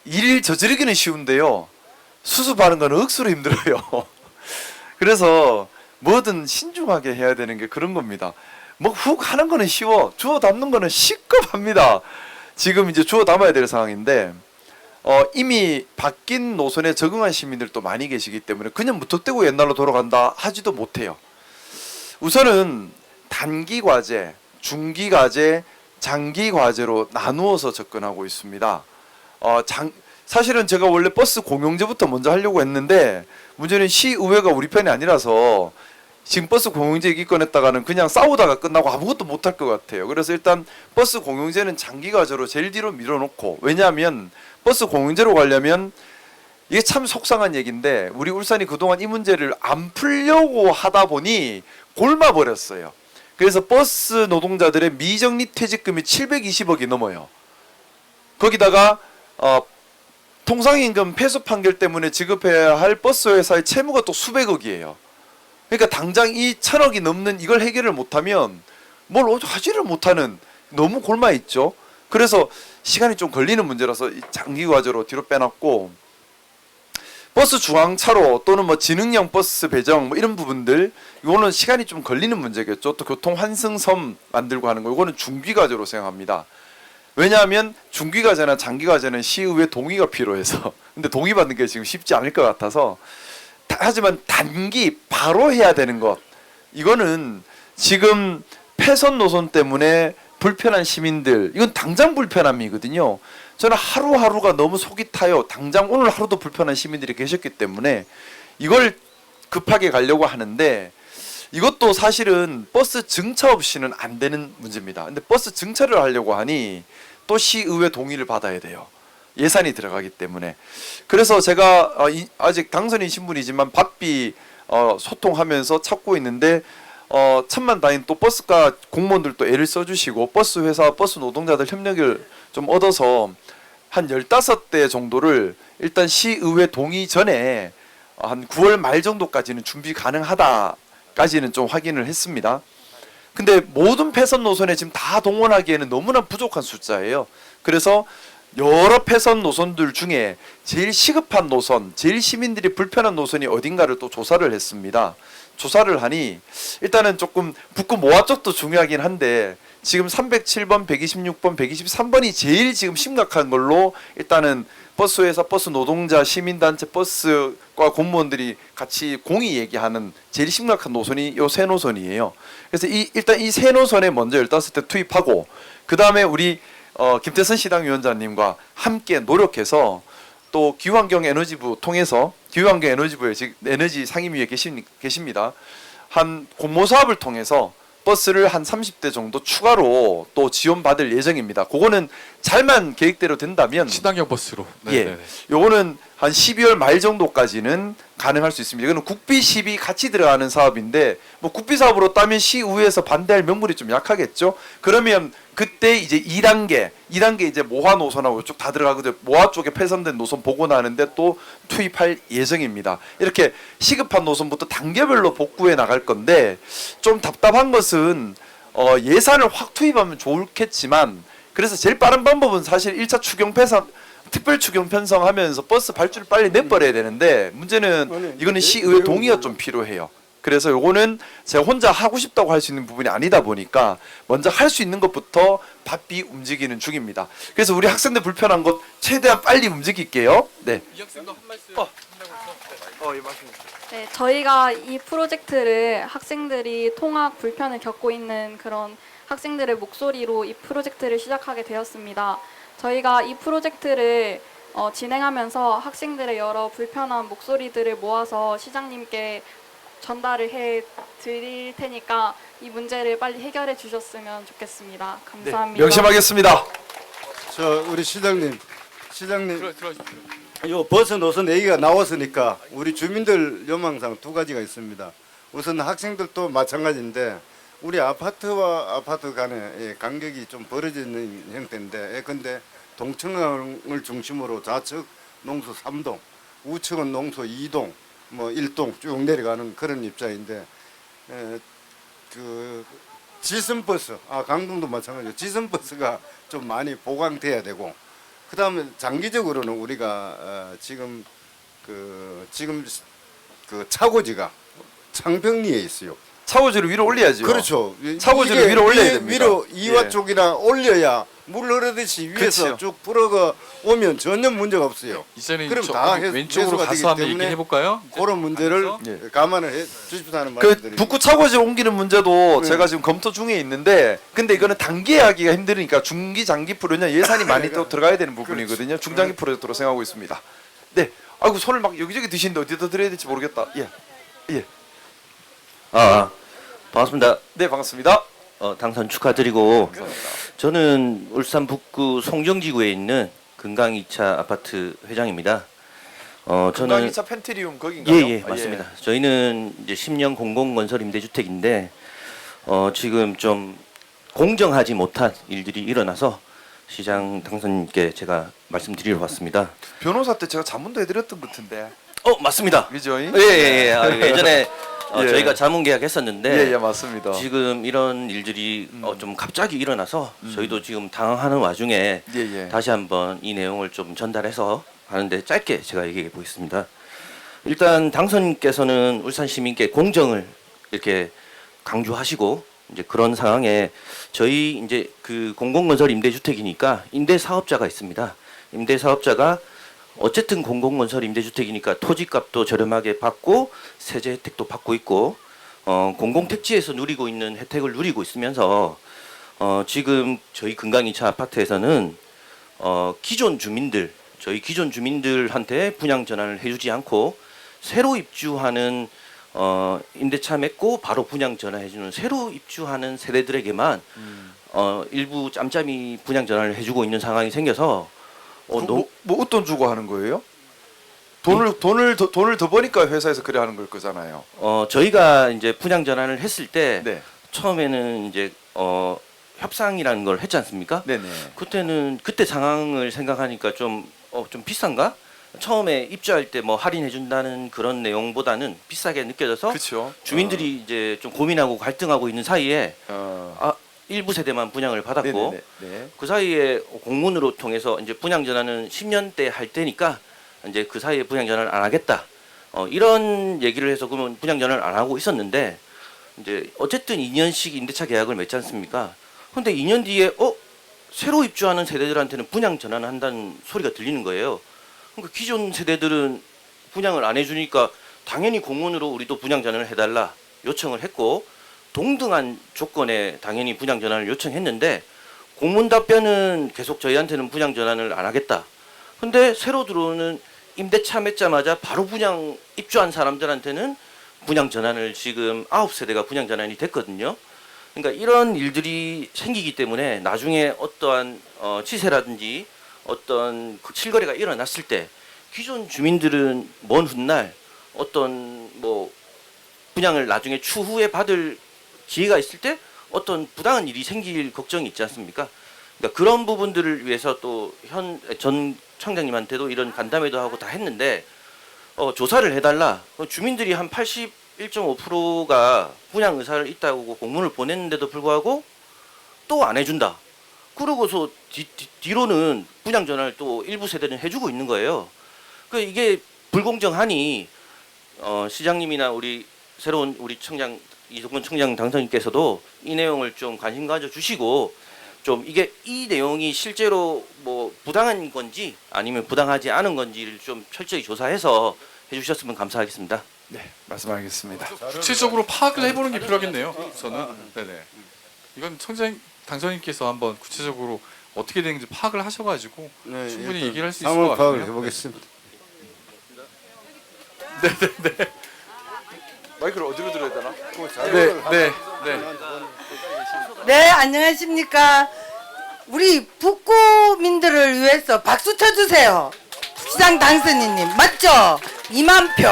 일 저지르기는 쉬운데요. 수습하는 건 억수로 힘들어요. 그래서 뭐든 신중하게 해야 되는 게 그런 겁니다. 뭐 훅 하는 거는 쉬워. 주워 담는 거는 시급합니다. 지금 이제 주워 담아야 될 상황인데 이미 바뀐 노선에 적응한 시민들도 많이 계시기 때문에 그냥 무턱대고 옛날로 돌아간다 하지도 못해요. 우선은 단기 과제, 중기 과제, 장기 과제로 나누어서 접근하고 있습니다. 사실은 제가 원래 버스 공용제부터 먼저 하려고 했는데 문제는 시의회가 우리 편이 아니라서 지금 버스 공용제 얘기 꺼냈다가는 그냥 싸우다가 끝나고 아무것도 못할 것 같아요. 그래서 일단 버스 공용제는 장기 과제로 제일 뒤로 밀어놓고 왜냐하면 버스 공용제로 가려면 이게 참 속상한 얘기인데 우리 울산이 그동안 이 문제를 안 풀려고 하다 보니 골마버렸어요. 그래서 버스 노동자들의 미정리 퇴직금이 720억이 넘어요. 거기다가 통상임금 폐수 판결 때문에 지급해야 할 버스 회사의 채무가 또 수백억이에요. 그러니까 당장 이 1,000억이 넘는 이걸 해결을 못하면 뭘 하지를 못하는, 너무 골마 있죠. 그래서 시간이 좀 걸리는 문제라서 이 장기 과제로 뒤로 빼놨고, 버스 중앙차로 또는 뭐 지능형 버스 배정 뭐 이런 부분들, 이거는 시간이 좀 걸리는 문제겠죠. 또 교통 환승섬 만들고 하는 거, 이거는 중기 과제로 생각합니다. 왜냐하면 중기 과제나 장기 과제는 시의회 동의가 필요해서 근데 동의 받는 게 지금 쉽지 않을 것 같아서, 하지만 단기 바로 해야 되는 것, 이거는 지금 폐선 노선 때문에 불편한 시민들, 이건 당장 불편함이거든요. 저는 하루하루가 너무 속이 타요. 당장 오늘 하루도 불편한 시민들이 계셨기 때문에 이걸 급하게 가려고 하는데, 이것도 사실은 버스 증차 없이는 안 되는 문제입니다. 근데 버스 증차를 하려고 하니 또 시의회 동의를 받아야 돼요. 예산이 들어가기 때문에. 그래서 제가 아직 당선인 신분이지만 바삐 소통하면서 찾고 있는데, 천만 다인 또 버스가 공무원들도 애를 써주시고 버스 회사, 버스 노동자들 협력을 좀 얻어서 한 15대 정도를 일단 시의회 동의 전에 한 9월 말 정도까지는 준비 가능하다까지는 좀 확인을 했습니다. 근데 모든 폐선 노선에 지금 다 동원하기에는 너무나 부족한 숫자예요. 그래서 여러 폐선 노선들 중에 제일 시급한 노선, 제일 시민들이 불편한 노선이 어딘가를 또 조사를 했습니다. 조사를 하니 일단은 조금 북구 모아 쪽도 중요하긴 한데, 지금 307번, 126번, 123번이 제일 지금 심각한 걸로 일단은 버스 회사, 버스 노동자, 시민단체, 버스과 공무원들이 같이 공히 얘기하는 제일 심각한 노선이 요 세 노선이에요. 그래서 일단 이 세 노선에 먼저 15대 투입하고, 그 다음에 우리 김태선 시당위원장님과 함께 노력해서 또 기후환경에너지부 통해서, 기후환경에너지부에 지금 에너지 상임위에 계십니다. 한 공모 사업을 통해서 버스를 한 30대 정도 추가로 또 지원받을 예정입니다. 그거는 잘만 계획대로 된다면 친환경 버스로. 예, 요거는 한 12월 말 정도까지는 가능할 수 있습니다. 이거는 국비, 시비 같이 들어가는 사업인데, 뭐 국비 사업으로 따면 시의회에서 반대할 명분이 좀 약하겠죠. 그러면 그때 이제 2단계 이제 모하 노선하고 쭉 다 들어가거든요. 모하 쪽에 폐선된 노선 보고 나는데 또 투입할 예정입니다. 이렇게 시급한 노선부터 단계별로 복구해 나갈 건데, 좀 답답한 것은 예산을 확 투입하면 좋겠지만, 그래서 제일 빠른 방법은 사실 1차 추경 폐선, 특별 추경 편성하면서 버스 발주를 빨리 내버려야 되는데, 문제는 이거는 시의회 동의가 좀 필요해요. 그래서 요거는 제가 혼자 하고 싶다고 할 수 있는 부분이 아니다 보니까 먼저 할 수 있는 것부터 바삐 움직이는 중입니다. 그래서 우리 학생들 불편한 것 최대한 빨리 움직일게요. 네. 이 학생도 한 말씀 예, 맞습니다. 네, 저희가 이 프로젝트를 학생들이 통학 불편을 겪고 있는 그런 학생들의 목소리로 이 프로젝트를 시작하게 되었습니다. 저희가 이 프로젝트를 진행하면서 학생들의 여러 불편한 목소리들을 모아서 시장님께 전달을 해 드릴 테니까 이 문제를 빨리 해결해 주셨으면 좋겠습니다. 감사합니다. 네, 명심하겠습니다. 저 우리 시장님 요 버스 노선 얘기가 나왔으니까 우리 주민들 요망상 두 가지가 있습니다. 우선 학생들도 마찬가지인데, 우리 아파트와 아파트 간의 간격이 좀 벌어지는 형태인데, 근데 동층을 중심으로 좌측 농수 3동, 우측은 농수 2동, 뭐 1동 쭉 내려가는 그런 입장인데, 그 지선버스, 강동도 마찬가지고 지선버스가 좀 많이 보강돼야 되고, 그 다음에 장기적으로는 우리가 지금 그 차고지가 창평리에 있어요. 차고지를 위로 올려야죠. 그렇죠. 차고지를 위로 올려야 됩니다. 위로 이와 예. 쪽이나 올려야 물 흐르듯이 위에서 그렇죠. 쭉 풀어가 오면 전혀 문제가 없어요. 이제는 그럼 다 왼쪽으로 회수가 가서 되기 한번 때문에 얘기해 볼까요? 그런 문제를 예. 감안을 해 주십사는 그 말씀드립니다. 북구 차고지 옮기는 문제도 네. 제가 지금 검토 중에 있는데, 근데 이거는 단계하기가 힘드니까 중기 장기 프로는 예산이 많이 또 들어가야 되는 부분이거든요. 중장기 프로젝트로 생각하고 있습니다. 네, 아이고 손을 막 여기저기 드시는데 어디다 드려야 될지 모르겠다. 예, 예, 반갑습니다. 네 반갑습니다. 당선 축하드리고, 저는 울산 북구 송정지구에 있는 금강 2차 아파트 회장입니다. 저는 금강이차 펜트리움 거긴가요? 예, 맞습니다. 저희는 이제 10년 공공건설 임대주택인데, 지금 좀 공정하지 못한 일들이 일어나서 시장 당선인께 제가 말씀드리러 왔습니다. 변호사 때 제가 자문도 해드렸던 것 같은데. 맞습니다. 그죠? 예. 예전에 예. 저희가 자문 계약했었는데 예, 맞습니다. 지금 이런 일들이 좀 갑자기 일어나서 저희도 지금 당황하는 와중에 예. 다시 한번 이 내용을 좀 전달해서 하는데 짧게 제가 얘기해 보겠습니다. 일단 당선인께서는 울산 시민께 공정을 이렇게 강조하시고 이제 그런 상황에 저희 이제 그 공공건설 임대주택이니까 임대사업자가 있습니다. 임대사업자가 어쨌든 공공건설 임대주택이니까 토지값도 저렴하게 받고 세제 혜택도 받고 있고 공공택지에서 누리고 있는 혜택을 누리고 있으면서 지금 저희 금강 2차 아파트에서는 기존 주민들 저희 기존 주민들한테 분양 전환을 해주지 않고 새로 입주하는 임대차 맺고 바로 분양 전환해주는 새로 입주하는 세대들에게만 일부 짬짬이 분양 전환을 해주고 있는 상황이 생겨서 뭐 웃돈 주고 하는 거예요? 돈을 더 버니까 회사에서 그래 하는 걸 거잖아요. 저희가 이제 분양 전환을 했을 때 네. 처음에는 이제 협상이라는 걸 했지 않습니까? 네네. 그때는 그때 상황을 생각하니까 좀 비싼가? 처음에 입주할 때 뭐 할인해 준다는 그런 내용보다는 비싸게 느껴져서 그렇죠. 주민들이 이제 좀 고민하고 갈등하고 있는 사이에 일부 세대만 분양을 받았고 네. 그 사이에 공문으로 통해서 이제 분양 전환은 10년대 할 때니까 이제 그 사이에 분양 전환을 안 하겠다. 이런 얘기를 해서 그러면 분양 전환을 안 하고 있었는데 이제 어쨌든 2년씩 임대차 계약을 맺지 않습니까? 근데 2년 뒤에 새로 입주하는 세대들한테는 분양 전환을 한다는 소리가 들리는 거예요. 그러니까 기존 세대들은 분양을 안 해주니까 당연히 공문으로 우리도 분양 전환을 해달라 요청을 했고 동등한 조건에 당연히 분양 전환을 요청했는데 공문 답변은 계속 저희한테는 분양 전환을 안 하겠다. 근데 새로 들어오는 임대차 맺자마자 바로 분양 입주한 사람들한테는 분양 전환을 지금 9세대가 분양 전환이 됐거든요. 그러니까 이런 일들이 생기기 때문에 나중에 어떠한 치세라든지 어떤 실거래가 일어났을 때 기존 주민들은 먼 훗날 어떤 뭐 분양을 나중에 추후에 받을 기회가 있을 때 어떤 부당한 일이 생길 걱정이 있지 않습니까? 그러니까 그런 부분들을 위해서 또 전 청장님한테도 이런 간담회도 하고 다 했는데 조사를 해달라. 주민들이 한 81.5%가 분양 의사를 있다고 공문을 보냈는데도 불구하고 또 안 해준다. 그러고서 뒤로는 분양 전환을 또 일부 세대는 해주고 있는 거예요. 그 이게 불공정하니 시장님이나 우리 새로운 우리 청장 이동근 청장 당선인께서도 이 내용을 좀 관심 가져 주시고 좀 이게 이 내용이 실제로 뭐 부당한 건지 아니면 부당하지 않은 건지를 좀 철저히 조사해서 해주셨으면 감사하겠습니다. 네, 말씀하겠습니다. 구체적으로 파악을 해보는 게 필요하겠네요. 저는 네네. 이건 청장 당선인께서 한번 구체적으로 어떻게 되는지 파악을 하셔가지고 네, 충분히 일단 얘기를 할 수 있을 것 상황 파악을 같아요. 해보겠습니다. 마이크를 어디로 들어야 되나? 네. 네, 안녕하십니까. 우리 북구민들을 위해서 박수 쳐주세요. 시장 당선인님, 맞죠? 2만 표.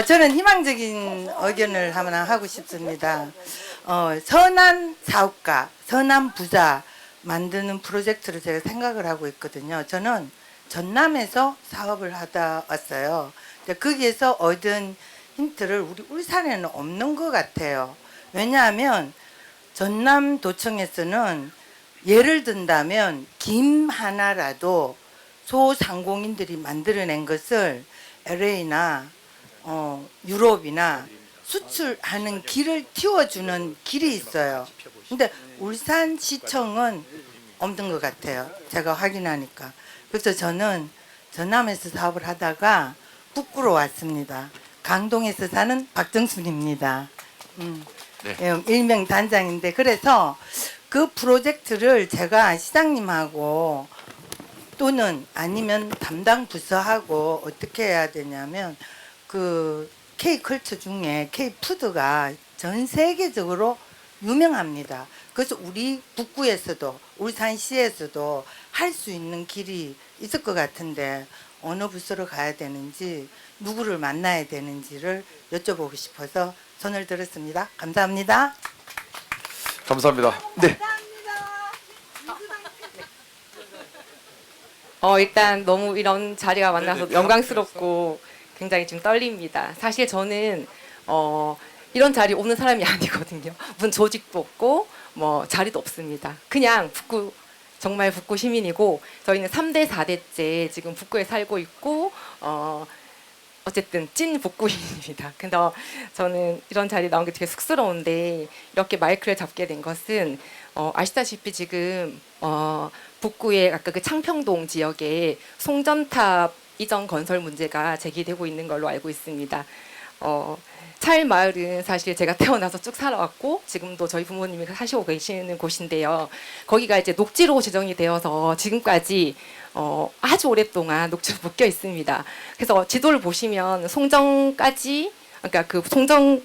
저는 희망적인 의견을 하나 하고 싶습니다. 선한 사업가, 선한 부자 만드는 프로젝트를 제가 생각을 하고 있거든요. 저는 전남에서 사업을 하다 왔어요. 거기에서 얻은 힌트를 우리 울산에는 없는 것 같아요. 왜냐하면 전남도청에서는 예를 든다면 김 하나라도 소상공인들이 만들어낸 것을 LA나 유럽이나 수출하는 길을 틔워주는 길이 있어요. 근데 울산시청은 없는 것 같아요. 제가 확인하니까. 그래서 저는 전남에서 사업을 하다가 북구로 왔습니다. 강동에서 사는 박정순입니다. 네. 일명 단장인데 그래서 그 프로젝트를 제가 시장님하고 또는 아니면 담당 부서하고 어떻게 해야 되냐면 그 K컬처 중에 K푸드가 전 세계적으로 유명합니다. 그래서 우리 북구에서도 울산시에서도 할 수 있는 길이 있을 것 같은데 어느 부서로 가야 되는지 누구를 만나야 되는지를 여쭤보고 싶어서 손을 들었습니다. 감사합니다. 감사합니다. 네. 일단 너무 이런 자리가 만나서 영광스럽고 굉장히 좀 떨립니다. 사실 저는 이런 자리 오는 사람이 아니거든요. 무슨 조직도 없고 뭐 자리도 없습니다. 그냥 북구 정말 북구 시민이고 저희는 3대 4대째 지금 북구에 살고 있고 어쨌든 찐 북구인입니다. 근데 저는 이런 자리에 나온 게 되게 쑥스러운데 이렇게 마이크를 잡게 된 것은 아시다시피 지금 북구의 아까 그 창평동 지역에 송전탑 이전 건설 문제가 제기되고 있는 걸로 알고 있습니다. 차일 마을은 사실 제가 태어나서 쭉 살아왔고 지금도 저희 부모님이 사시고 계시는 곳인데요. 거기가 이제 녹지로 지정이 되어서 지금까지 아주 오랫동안 녹지로 묶여 있습니다. 그래서 지도를 보시면 송정까지 그러니까 그 송정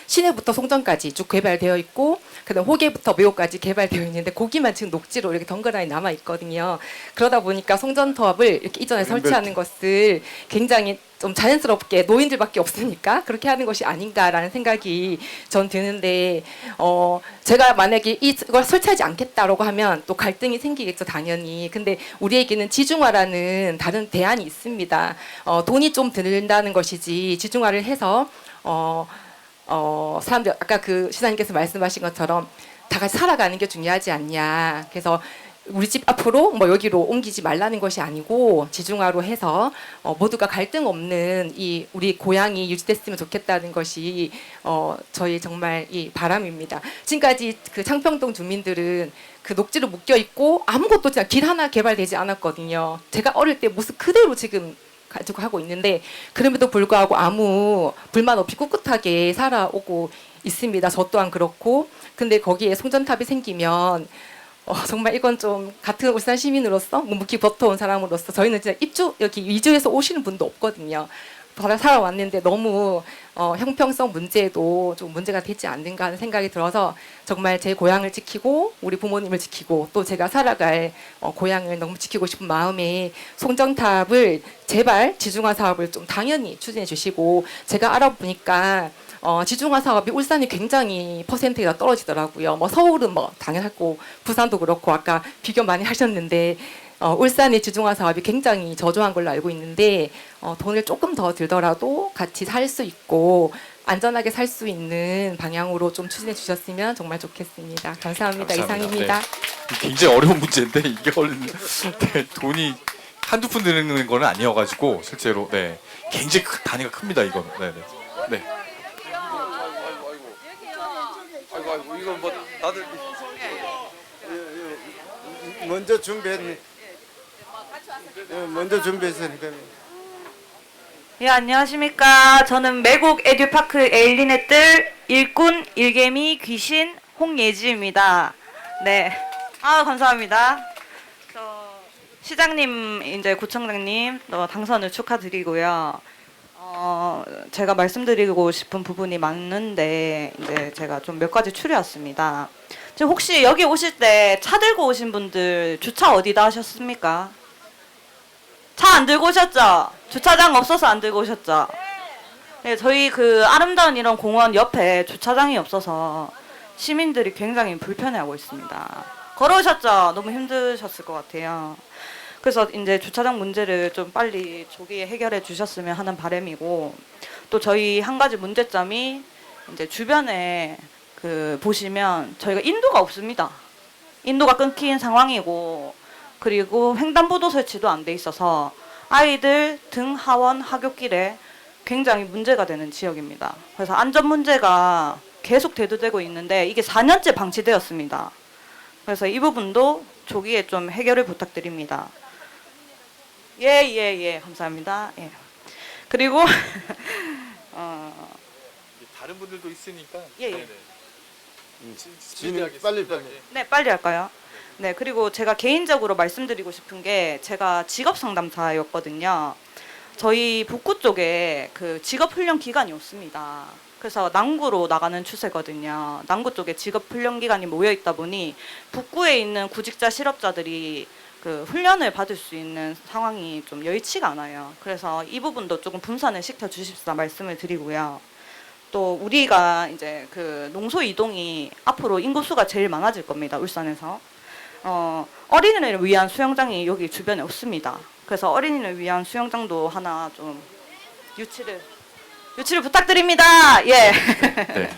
시내부터 송정까지 쭉 개발되어 있고 그다음 호계부터 매호까지 개발되어 있는데 거기만 지금 녹지로 이렇게 덩그러니 남아 있거든요. 그러다 보니까 송전탑을 이렇게 이전에 설치하는 것을 굉장히 좀 자연스럽게 노인들밖에 없으니까 그렇게 하는 것이 아닌가라는 생각이 전 드는데 제가 만약에 이걸 설치하지 않겠다라고 하면 또 갈등이 생기겠죠 당연히. 근데 우리에게는 지중화라는 다른 대안이 있습니다. 돈이 좀 든다는 것이지 지중화를 해서 사람들 아까 그 시사님께서 말씀하신 것처럼 다 같이 살아가는 게 중요하지 않냐. 그래서 우리 집 앞으로 뭐 여기로 옮기지 말라는 것이 아니고 지중화로 해서 모두가 갈등 없는 이 우리 고향이 유지됐으면 좋겠다는 것이 저희 정말 이 바람입니다. 지금까지 그 창평동 주민들은 그 녹지로 묶여 있고 아무것도 그냥 길 하나 개발되지 않았거든요. 제가 어릴 때 모습 그대로 지금 가지고 하고 있는데 그럼에도 불구하고 아무 불만 없이 꿋꿋하게 살아오고 있습니다. 저 또한 그렇고. 근데 거기에 송전탑이 생기면 정말 이건 좀 같은 울산 시민으로서 묵묵히 버텨온 사람으로서 저희는 진짜 여기 이주해서 오시는 분도 없거든요. 살아왔는데 너무 형평성 문제도 좀 문제가 되지 않는가 하는 생각이 들어서 정말 제 고향을 지키고 우리 부모님을 지키고 또 제가 살아갈 고향을 너무 지키고 싶은 마음에 송정탑을 제발 지중화 사업을 좀 당연히 추진해 주시고 제가 알아보니까 지중화 사업이 울산이 굉장히 퍼센트가 떨어지더라고요. 뭐 서울은 뭐 당연하고 부산도 그렇고 아까 비교 많이 하셨는데 울산의 지중화 사업이 굉장히 저조한 걸로 알고 있는데 돈을 조금 더 들더라도 같이 살 수 있고 안전하게 살 수 있는 방향으로 좀 추진해 주셨으면 정말 좋겠습니다. 감사합니다. 이상입니다. 네. 굉장히 어려운 문제인데 이게 네, 돈이 한두 푼 드는 거는 아니어가지고 실제로 네 굉장히 단위가 큽니다 이건. 네. 아이고 이거 뭐 다들 먼저 준비했네. 먼저 준비했으니까. 예, 안녕하십니까. 저는 매곡 에듀파크 에일린의 뜰 일꾼 일개미 귀신 홍예지입니다. 네. 감사합니다. 시장님, 이제 구청장님 당선을 축하드리고요. 제가 말씀드리고 싶은 부분이 많은데 이제 제가 좀 몇 가지 추려왔습니다. 지금 혹시 여기 오실 때 차 들고 오신 분들 주차 어디다 하셨습니까? 차 안 들고 오셨죠? 주차장 없어서 안 들고 오셨죠? 네, 저희 그 아름다운 이런 공원 옆에 주차장이 없어서 시민들이 굉장히 불편해하고 있습니다. 걸어오셨죠? 너무 힘드셨을 것 같아요. 그래서 이제 주차장 문제를 좀 빨리 조기에 해결해 주셨으면 하는 바람이고, 또 저희 한 가지 문제점이 이제 주변에 보시면 저희가 인도가 없습니다. 인도가 끊긴 상황이고, 그리고 횡단보도 설치도 안 돼 있어서 아이들 등 하원 하굣길에 굉장히 문제가 되는 지역입니다. 그래서 안전 문제가 계속 대두되고 있는데 이게 4년째 방치되었습니다. 그래서 이 부분도 조기에 좀 해결을 부탁드립니다. 예, 감사합니다. 예. 그리고 다른 분들도 있으니까. 예. 빨리. 네, 빨리 할까요? 네, 그리고 제가 개인적으로 말씀드리고 싶은 게 제가 직업 상담사였거든요. 저희 북구 쪽에 그 직업 훈련 기간이 없습니다. 그래서 남구로 나가는 추세거든요. 남구 쪽에 직업 훈련 기간이 모여 있다 보니 북구에 있는 구직자 실업자들이 그 훈련을 받을 수 있는 상황이 좀 여의치가 않아요. 그래서 이 부분도 조금 분산을 시켜 주십사 말씀을 드리고요. 또 우리가 이제 그 농소 이동이 앞으로 인구수가 제일 많아질 겁니다. 울산에서. 어린이를 위한 수영장이 여기 주변에 없습니다. 그래서 어린이를 위한 수영장도 하나 좀 유치를 부탁드립니다. 예. 네.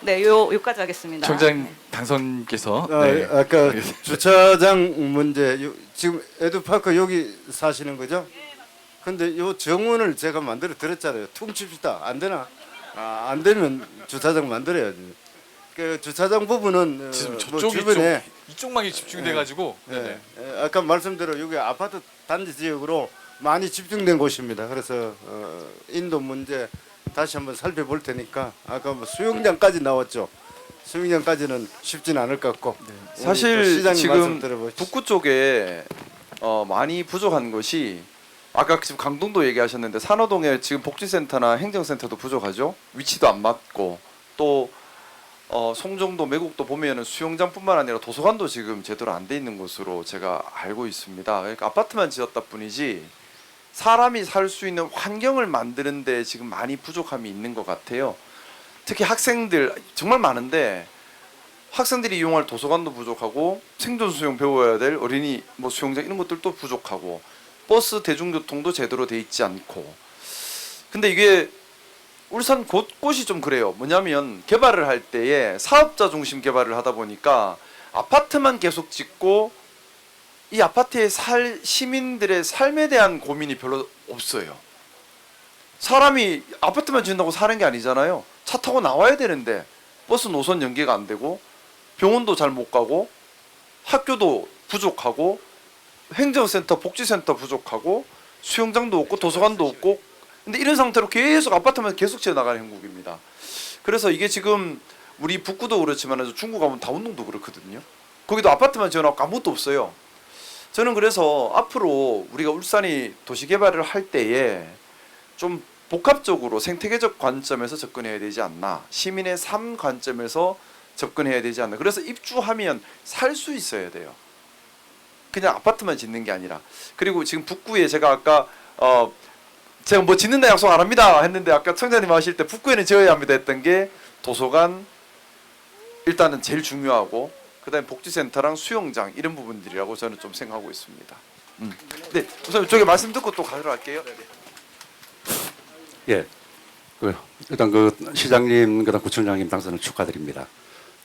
네, 요까지 하겠습니다. 총장 당선께서 아까 주차장 문제 지금 에듀파크 여기 사시는 거죠? 근데 요 정원을 제가 만들어 드렸잖아요. 퉁칩시다. 안 되나? 안 되면 주차장 만들어야지. 그 주차장 부분은 지금 뭐 저쪽이 주변에 이쪽만 집중돼 가지고 아까 말씀대로 여기 아파트 단지 지역으로 많이 집중된 곳입니다. 그래서 인도 문제 다시 한번 살펴볼 테니까 아까 뭐 수영장까지 나왔죠. 수영장까지는 쉽지는 않을 것 같고 사실 시장님 말씀 지금 들어보시죠. 북구 쪽에 많이 부족한 것이 아까 지금 강동도 얘기하셨는데 산호동에 지금 복지센터나 행정센터도 부족하죠. 위치도 안 맞고 또 송정도 매국도 보면은 수영장뿐만 아니라 도서관도 지금 제대로 안 돼 있는 것으로 제가 알고 있습니다. 그러니까 아파트만 지었다 뿐이지 사람이 살 수 있는 환경을 만드는데 지금 많이 부족함이 있는 것 같아요. 특히 학생들 정말 많은데 학생들이 이용할 도서관도 부족하고 생존 수영 배워야 될 어린이 뭐 수영장 이런 것들도 부족하고 버스 대중교통도 제대로 돼 있지 않고 근데 이게 울산 곳곳이 좀 그래요. 뭐냐면 개발을 할 때에 사업자 중심 개발을 하다 보니까 아파트만 계속 짓고 이 아파트에 살 시민들의 삶에 대한 고민이 별로 없어요. 사람이 아파트만 짓는다고 사는 게 아니잖아요. 차 타고 나와야 되는데 버스 노선 연계가 안 되고 병원도 잘 못 가고 학교도 부족하고 행정센터, 복지센터 부족하고 수영장도 없고 도서관도 없고 근데 이런 상태로 계속 아파트만 계속 지어나가는 형국입니다. 그래서 이게 지금 우리 북구도 그렇지만 중구 가면 다운동도 그렇거든요. 거기도 아파트만 지어놓고 아무것도 없어요. 저는 그래서 앞으로 우리가 울산이 도시개발을 할 때에 좀 복합적으로 생태계적 관점에서 접근해야 되지 않나 시민의 삶 관점에서 접근해야 되지 않나 그래서 입주하면 살 수 있어야 돼요. 그냥 아파트만 짓는 게 아니라 그리고 지금 북구에 제가 아까 제가 뭐 짓는다 약속 안 합니다 했는데 아까 청장님 하실 때 북구에는 지어야 합니다 했던 게 도서관 일단은 제일 중요하고 그다음에 복지센터랑 수영장 이런 부분들이라고 저는 좀 생각하고 있습니다. 네, 우선 이쪽에 말씀 듣고 또 가도록 할게요. 예, 일단 그 시장님 그다음 구청장님 당선을 축하드립니다.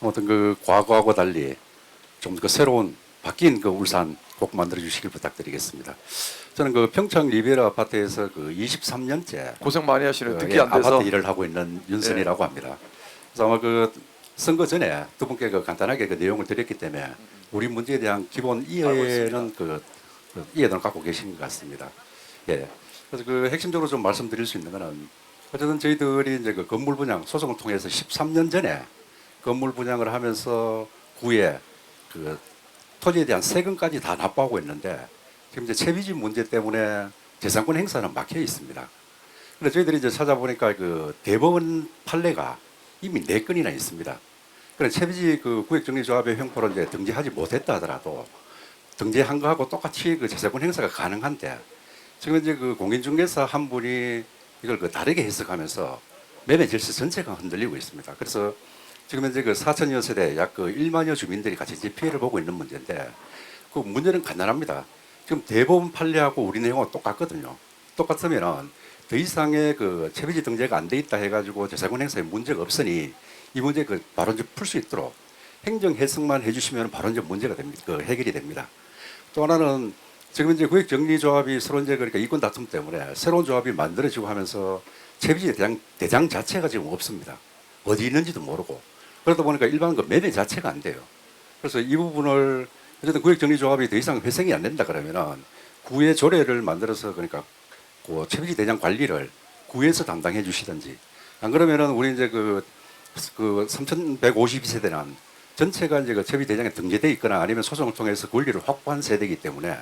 아무튼 그 과거하고 달리 좀 그 새로운 바뀐 그 울산 꼭 만들어 주시길 부탁드리겠습니다. 저는 그 평창 리베라 아파트에서 그 23년째 고생 많이 하시는 듣기 예, 안 돼서 아파트 일을 하고 있는 윤선이라고 합니다. 그래서 아마 그 선거 전에 두 분께 그 간단하게 그 내용을 드렸기 때문에 우리 문제에 대한 기본 이해는 그 이해는 갖고 계신 것 같습니다. 예. 그래서 그 핵심적으로 좀 말씀드릴 수 있는 거는 어쨌든 저희들이 이제 그 건물 분양 소송을 통해서 13년 전에 건물 분양을 하면서 구에 그 토지에 대한 세금까지 다 납부하고 있는데 지금 이제 채비지 문제 때문에 재산권 행사는 막혀 있습니다. 그런데 저희들이 이제 찾아보니까 그 대법원 판례가 이미 4건이나 있습니다. 그런 채비지 그 구획정리조합의 횡포를 이제 등재하지 못했다 하더라도 등재한 거하고 똑같이 그 재산권 행사가 가능한데 지금 이제 그 공인중개사 한 분이 이걸 그 다르게 해석하면서 매매 질서 전체가 흔들리고 있습니다. 그래서 지금 현재 그 4천여 세대 약 그 1만여 주민들이 같이 이제 피해를 보고 있는 문제인데 그 문제는 간단합니다. 지금 대법원 판례하고 우리 내용은 똑같거든요. 똑같으면은 더 이상의 그 채비지 등재가 안 돼 있다 해가지고 재산권 행사에 문제가 없으니 이 문제 그 바로 이제 풀 수 있도록 행정 해석만 해주시면 바로 이제 문제가 됩니다. 그 해결이 됩니다. 또 하나는 지금 이제 구획정리조합이 서로 이제 그러니까 이권 다툼 때문에 새로운 조합이 만들어지고 하면서 채비지 대장 자체가 지금 없습니다. 어디 있는지도 모르고 그러다 보니까 일반 그 매매 자체가 안 돼요. 그래서 이 부분을 어쨌든 구획정리조합이 더 이상 회생이 안 된다 그러면은 구의 조례를 만들어서 그러니까 그 채비지 대장 관리를 구에서 담당해 주시든지 안 그러면은 우리 이제 그 3,152세대는 전체가 이제 그 채비지 대장에 등재돼 있거나 아니면 소송을 통해서 권리를 확보한 세대이기 때문에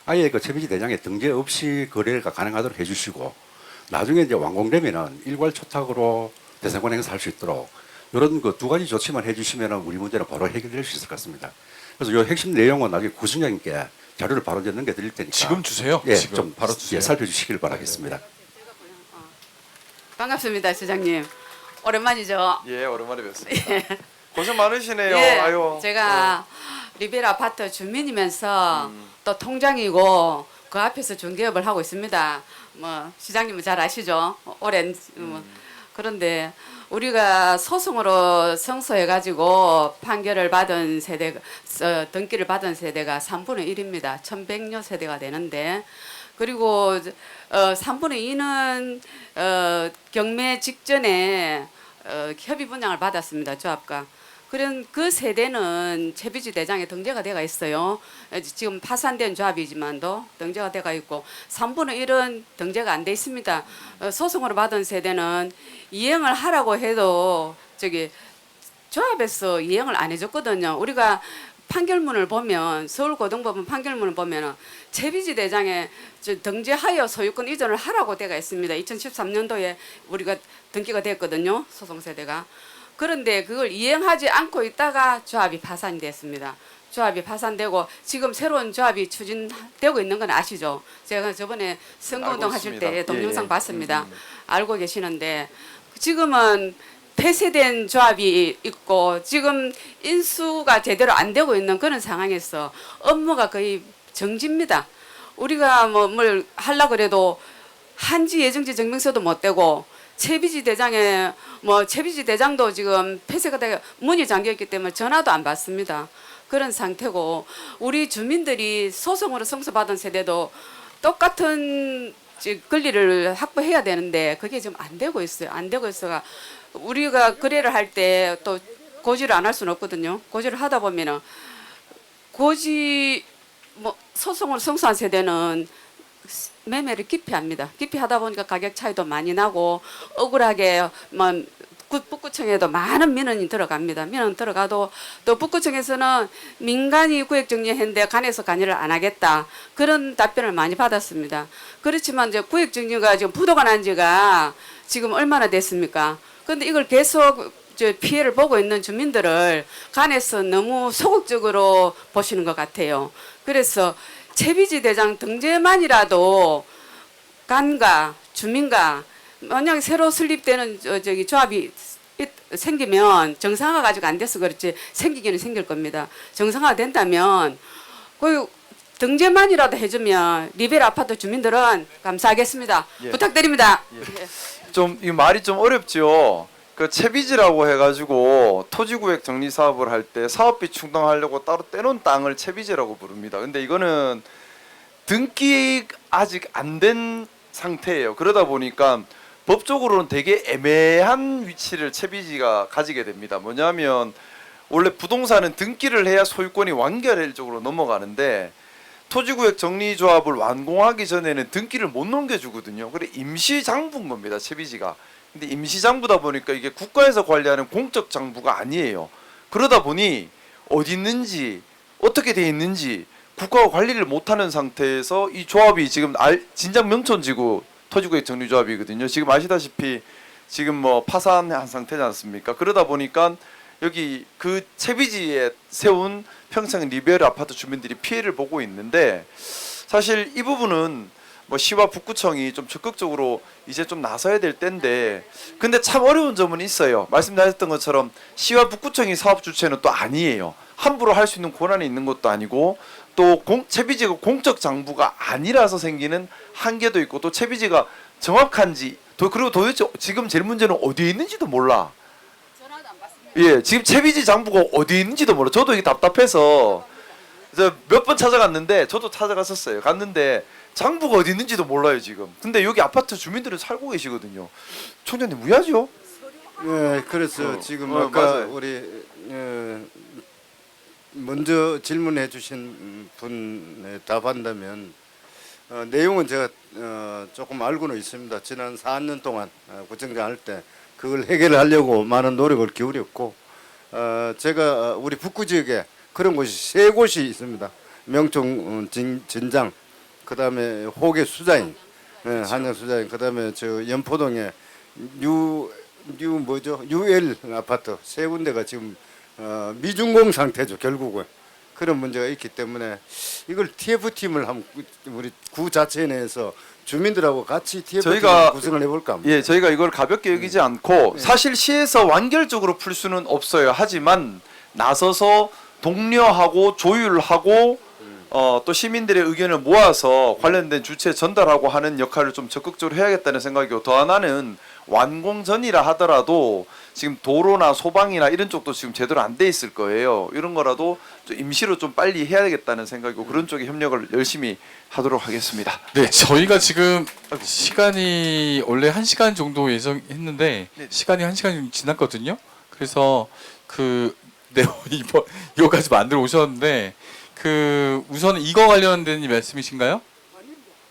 아예 그 채비지 대장에 등재 없이 거래가 가능하도록 해주시고 나중에 이제 완공되면은 일괄 초탁으로 대상권 행사할 수 있도록 이런 그 두 가지 조치만 해주시면은 우리 문제는 바로 해결될 수 있을 것 같습니다. 그래서 이 핵심 내용은 나중에 구청장님께 자료를 바로 넘겨드릴 테니까 지금 주세요. 예, 지금 좀 바로 주세요. 예, 살펴주시길 바라겠습니다. 반갑습니다, 시장님. 오랜만이죠. 예, 오랜만에 뵙습니다. 고생 많으시네요. 예, 아유. 제가 리베라 아파트 주민이면서 또 통장이고 그 앞에서 중개업을 하고 있습니다. 뭐 시장님은 잘 아시죠? 오랜 그런데 우리가 소송으로 성소해가지고 판결을 받은 세대, 등기를 받은 세대가 3분의 1입니다. 1100여 세대가 되는데, 그리고 3분의 2는 경매 직전에 협의 분양을 받았습니다. 조합과. 그런 그 세대는 채비지 대장에 등재가 되어 있어요. 지금 파산된 조합이지만도 등재가 되어 있고 3분의 1은 등재가 안 돼 있습니다. 소송으로 받은 세대는 이행을 하라고 해도 조합에서 이행을 안 해줬거든요. 우리가 판결문을 보면 서울고등법원 판결문을 보면 채비지 대장에 등재하여 소유권 이전을 하라고 되어 있습니다. 2013년도에 우리가 등기가 됐거든요. 소송 세대가. 그런데 그걸 이행하지 않고 있다가 조합이 파산이 됐습니다. 조합이 파산되고 지금 새로운 조합이 추진되고 있는 건 아시죠? 제가 저번에 선거운동 하실 때 동영상 봤습니다. 알고 계시는데 지금은 폐쇄된 조합이 있고 지금 인수가 제대로 안 되고 있는 그런 상황에서 업무가 거의 정지입니다. 우리가 뭘 하려고 그래도 한지 예정지 증명서도 못 되고 채비지 대장에 채비지 대장도 지금 폐쇄가 되고 문이 잠겨 있기 때문에 전화도 안 받습니다. 그런 상태고 우리 주민들이 소송으로 성소받은 세대도 똑같은 권리를 확보해야 되는데 그게 좀 안 되고 있어요. 안 되고 있어가 우리가 거래를 할 때 또 고지를 안 할 수는 없거든요. 고지를 하다 보면은 소송으로 성소한 세대는 매매를 기피합니다. 기피하다 보니까 가격 차이도 많이 나고 억울하게 북구청에도 많은 민원이 들어갑니다. 민원 들어가도 또 북구청에서는 민간이 구역 정리했는데 간에서 관여를 안 하겠다. 그런 답변을 많이 받았습니다. 그렇지만 이제 구역 정리가 지금 부도가 난 지가 지금 얼마나 됐습니까? 그런데 이걸 계속 피해를 보고 있는 주민들을 간에서 너무 소극적으로 보시는 것 같아요. 그래서 채비지 대장 등재만이라도 간과 주민과 만약에 새로 설립되는 조합이 생기면 정상화가 아직 안 돼서 그렇지 생기기는 생길 겁니다. 정상화 된다면 그 등재만이라도 해주면 리베라 아파트 주민들은 감사하겠습니다. 예. 부탁드립니다. 예. 좀 이 말이 좀 어렵죠. 그 채비지라고 해가지고 토지구역 정리 사업을 할 때 사업비 충당하려고 따로 떼놓은 땅을 채비지라고 부릅니다. 근데 이거는 등기 아직 안 된 상태예요. 그러다 보니까 법적으로는 되게 애매한 위치를 채비지가 가지게 됩니다. 뭐냐면 원래 부동산은 등기를 해야 소유권이 완결적으로 넘어가는데 토지구역 정리조합을 완공하기 전에는 등기를 못 넘겨주거든요. 그래 임시장부인 겁니다. 채비지가. 근데 임시장부다 보니까 이게 국가에서 관리하는 공적 장부가 아니에요. 그러다 보니 어디 있는지 어떻게 돼 있는지 국가가 관리를 못하는 상태에서 이 조합이 지금 진작 명촌지구 토지구역 정리조합이거든요. 지금 아시다시피 지금 파산한 상태지 않습니까? 그러다 보니까 여기 그 채비지에 세운 평창 리베라 아파트 주민들이 피해를 보고 있는데 사실 이 부분은 시와 북구청이 좀 적극적으로 이제 좀 나서야 될 때인데 근데 참 어려운 점은 있어요. 말씀하셨던 것처럼 시와 북구청이 사업 주체는 또 아니에요. 함부로 할 수 있는 권한이 있는 것도 아니고 또 채비지가 공적 장부가 아니라서 생기는 한계도 있고 또 채비지가 정확한지 그리고 도대체 지금 제일 문제는 어디에 있는지도 몰라. 예, 지금 채비지 장부가 어디에 있는지도 몰라. 저도 이게 답답해서 몇 번 찾아갔는데 저도 찾아갔었어요. 갔는데 장부가 어디 있는지도 몰라요 지금. 근데 여기 아파트 주민들은 살고 계시거든요. 총장님 무야죠? 네, 그래서 지금 아까 맞아요. 우리 먼저 질문해 주신 분에 답한다면 내용은 제가 조금 알고는 있습니다. 지난 4년 동안 구청장 할 때 그걸 해결하려고 많은 노력을 기울였고 제가 우리 북구 지역에 그런 곳이 3곳이 있습니다. 명촌 진장, 그다음에 호계 수자인, 한양 수자인, 그다음에 저 연포동에 UL 아파트 3군데가 지금 미준공 상태죠. 결국은 그런 문제가 있기 때문에 이걸 TF팀을 한번 우리 구 자체 내에서 주민들하고 같이 TF팀을 구성을 해볼까 합니다. 예, 저희가 이걸 가볍게 여기지 않고 사실 시에서 완결적으로 풀 수는 없어요. 하지만 나서서 독려하고 조율하고 또 시민들의 의견을 모아서 관련된 주체에 전달하고 하는 역할을 좀 적극적으로 해야겠다는 생각이고, 더 하나는 완공 전이라 하더라도 지금 도로나 소방이나 이런 쪽도 지금 제대로 안 돼 있을 거예요. 이런 거라도 좀 임시로 좀 빨리 해야겠다는 생각이고, 그런 쪽에 협력을 열심히 하도록 하겠습니다. 네, 저희가 지금 시간이 원래 1시간 정도 예정했는데 시간이 1시간이 지났거든요. 그래서 이거까지 만들어 오셨는데 우선 이거 관련된 말씀이신가요?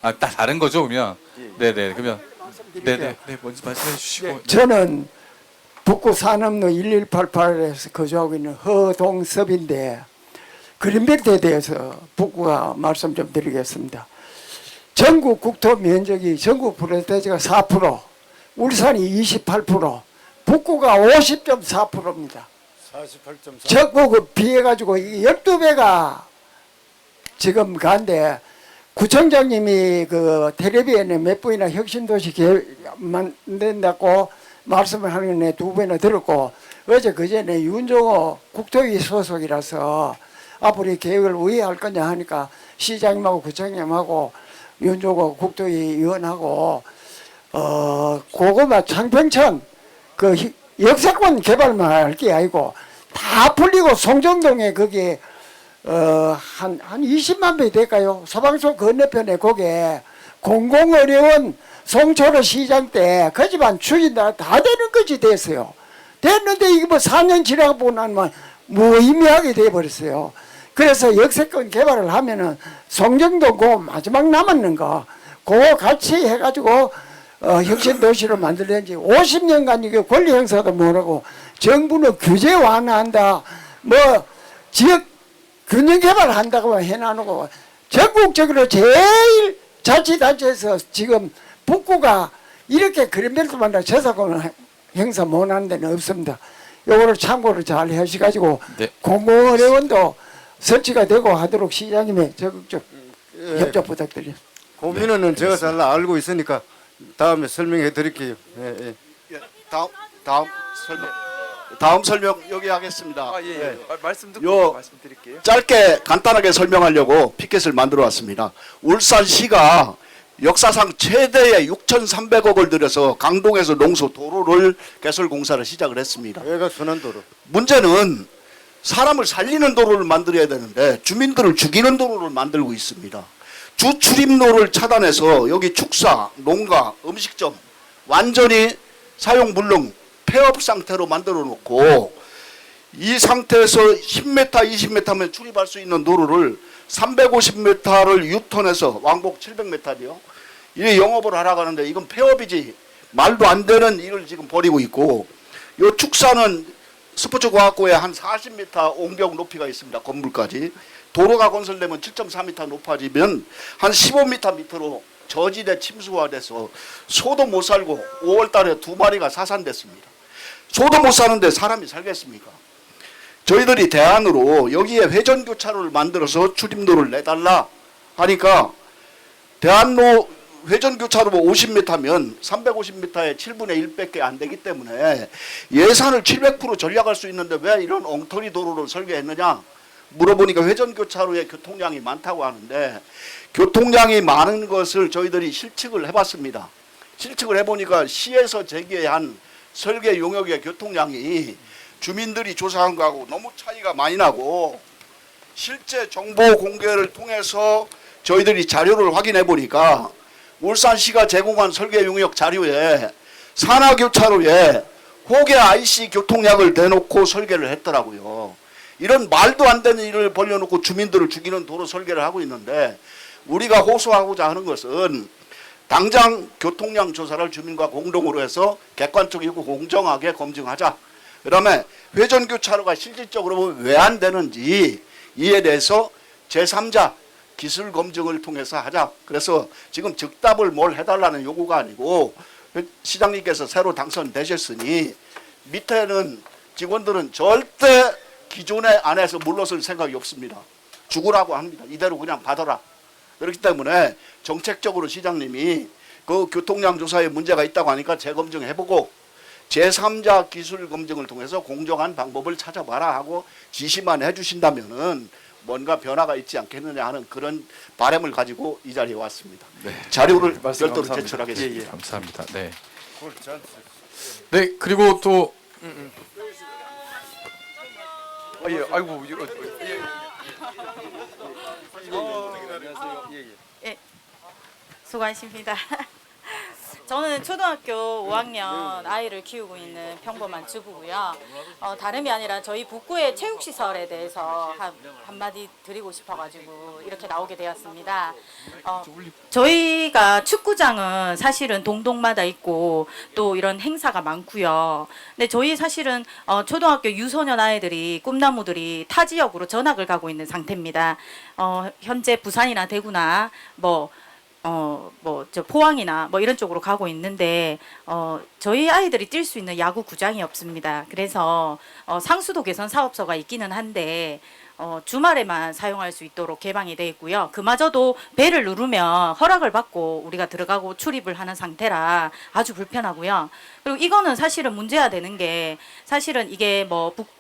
아, 다 다른 거죠, 그러면? 네네, 그러면 네네, 먼저 말씀해 주시고. 저는 북구 산업로 1188에서 거주하고 있는 허동섭인데, 그린벨트에 대해서 북구가 말씀 좀 드리겠습니다. 전국 국토 면적이 전국 프로젝트가 4%, 울산이 28%, 북구가 50.4%입니다. 48.4. 전국에 비해 가지고 12배가 지금 간데, 구청장님이 텔레비전에 몇 번이나 혁신도시 계획 만든다고 말씀을 하는 게 2번이나 들었고, 어제 그전에 윤종호 국토위 소속이라서 앞으로 이 계획을 왜 할 거냐 하니까 시장님하고 구청장님하고 윤종호 국토위 의원하고 고구마 창평천 역세권 개발만 할 게 아니고 다 풀리고 송정동에 거기 한 20만 배 될까요? 소방서 건너편에 거기에 공공의료원 송초로 시장 때 그 집안 추진다 다 되는 거지 됐어요. 됐는데 이게 뭐 4년 지나고 보고 나면 무의미하게 돼버렸어요. 그래서 역세권 개발을 하면은 송정동 그 마지막 남았는 거 그거 같이 해가지고 혁신도시로 만들든지 50년간 이게 권리 행사도 못하고 정부는 규제 완화한다 뭐 지역 균형 개발한다고 해놔놓고 전국적으로 제일 자치단체에서 지금 북구가 이렇게 그린벨트만 저작권 행사 못하는 데는 없습니다. 요거를 참고를 잘 하셔가지고 공공의료원도 설치가 되고 하도록 시장님의 적극적 협조 부탁드립니다. 고민은 제가 잘 알고 있으니까 다음에 설명해 드릴게요. 다음 설명 여기 하겠습니다. 말씀 듣고 말씀드릴게요. 짧게 간단하게 설명하려고 피켓을 만들어 왔습니다. 울산시가 역사상 최대의 6,300억을 들여서 강동에서 농소 도로를 개설 공사를 시작을 했습니다. 여기가 순환도로. 문제는 사람을 살리는 도로를 만들어야 되는데 주민들을 죽이는 도로를 만들고 있습니다. 주 출입로를 차단해서 여기 축사, 농가, 음식점 완전히 사용 불능 폐업 상태로 만들어 놓고, 이 상태에서 10m, 20m면 출입할 수 있는 도로를 350m를 유턴해서 왕복 700m요. 이게 영업을 하라고 하는데 이건 폐업이지 말도 안 되는 일을 지금 벌이고 있고, 이 축사는 스포츠과학고에 한 40m 옹벽 높이가 있습니다. 건물까지. 도로가 건설되면 7.4m 높아지면 한 15m 밑으로 저지대 침수화돼서 소도 못 살고 5월 달에 2마리가 사산됐습니다. 소도 못 사는데 사람이 살겠습니까? 저희들이 대안으로 여기에 회전교차로를 만들어서 출입로를 내달라 하니까, 대안로 회전교차로 50m면 350m의 7분의 1밖에 안 되기 때문에 예산을 700% 절약할 수 있는데 왜 이런 엉터리 도로를 설계했느냐 물어보니까 회전교차로에 교통량이 많다고 하는데, 교통량이 많은 것을 저희들이 실측을 해봤습니다. 실측을 해보니까 시에서 제기한 설계 용역의 교통량이 주민들이 조사한 거하고 너무 차이가 많이 나고, 실제 정보 공개를 통해서 저희들이 자료를 확인해 보니까 울산시가 제공한 설계 용역 자료에 산하교차로에 호계 IC 교통량을 대놓고 설계를 했더라고요. 이런 말도 안 되는 일을 벌려놓고 주민들을 죽이는 도로 설계를 하고 있는데, 우리가 호소하고자 하는 것은 당장 교통량 조사를 주민과 공동으로 해서 객관적이고 공정하게 검증하자. 그다음에 회전교차로가 실질적으로 왜 안 되는지 이에 대해서 제3자 기술 검증을 통해서 하자. 그래서 지금 즉답을 뭘 해달라는 요구가 아니고, 시장님께서 새로 당선되셨으니 밑에는 직원들은 절대 기존의 안에서 물러설 생각이 없습니다. 죽으라고 합니다. 이대로 그냥 받아라. 그렇기 때문에 정책적으로 시장님이 그 교통량 조사에 문제가 있다고 하니까 재검증해보고, 제3자 기술 검증을 통해서 공정한 방법을 찾아봐라 하고 지시만 해주신다면은 뭔가 변화가 있지 않겠느냐 하는 그런 바람을 가지고 이 자리에 왔습니다. 네. 자료를 말씀 별도로 감사합니다. 제출하겠습니다. 예, 예. 감사합니다. 네. 네, 그리고 또 예, 아이고 이거 예, 수고하십니다. 저는 초등학교 5학년 아이를 키우고 있는 평범한 주부고요. 다름이 아니라 저희 북구의 체육시설에 대해서 한마디 드리고 싶어가지고 이렇게 나오게 되었습니다. 저희가 축구장은 사실은 동동마다 있고 또 이런 행사가 많고요. 근데 저희 사실은 초등학교 유소년 아이들이 꿈나무들이 타 지역으로 전학을 가고 있는 상태입니다. 현재 부산이나 대구나 저 포항이나 뭐 이런 쪽으로 가고 있는데 저희 아이들이 뛸 수 있는 야구 구장이 없습니다. 그래서 상수도 개선 사업소가 있기는 한데 주말에만 사용할 수 있도록 개방이 되어 있고요. 그마저도 벨을 누르면 허락을 받고 우리가 들어가고 출입을 하는 상태라 아주 불편하고요. 그리고 이거는 사실은 문제가 되는 게 사실은 이게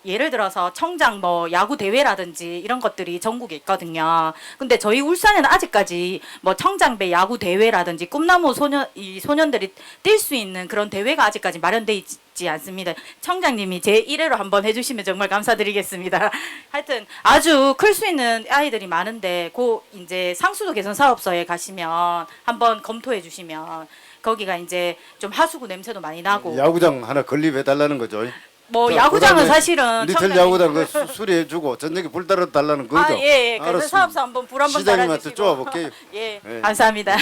예를 들어서 청장 야구 대회라든지 이런 것들이 전국에 있거든요. 근데 저희 울산에는 아직까지 청장배 야구 대회라든지 꿈나무 소년들이 뛸 수 있는 그런 대회가 아직까지 마련돼 있지 않습니다. 청장님이 제 1회로 한번 해주시면 정말 감사드리겠습니다. 하여튼 아주 클 수 있는 아이들이 많은데 이제 상수도 개선 사업소에 가시면 한번 검토해 주시면 거기가 이제 좀 하수구 냄새도 많이 나고 야구장 하나 건립해 달라는 거죠. 야구장은 사실은 리틀 야구장 그 수리해주고 저녁에 불 달아 달라는 거죠. 예. 그래서 알았습니다. 사업소 한번 불 한번 시장님한테 달아주시고. 쪼아볼게요. 예. 네. 감사합니다.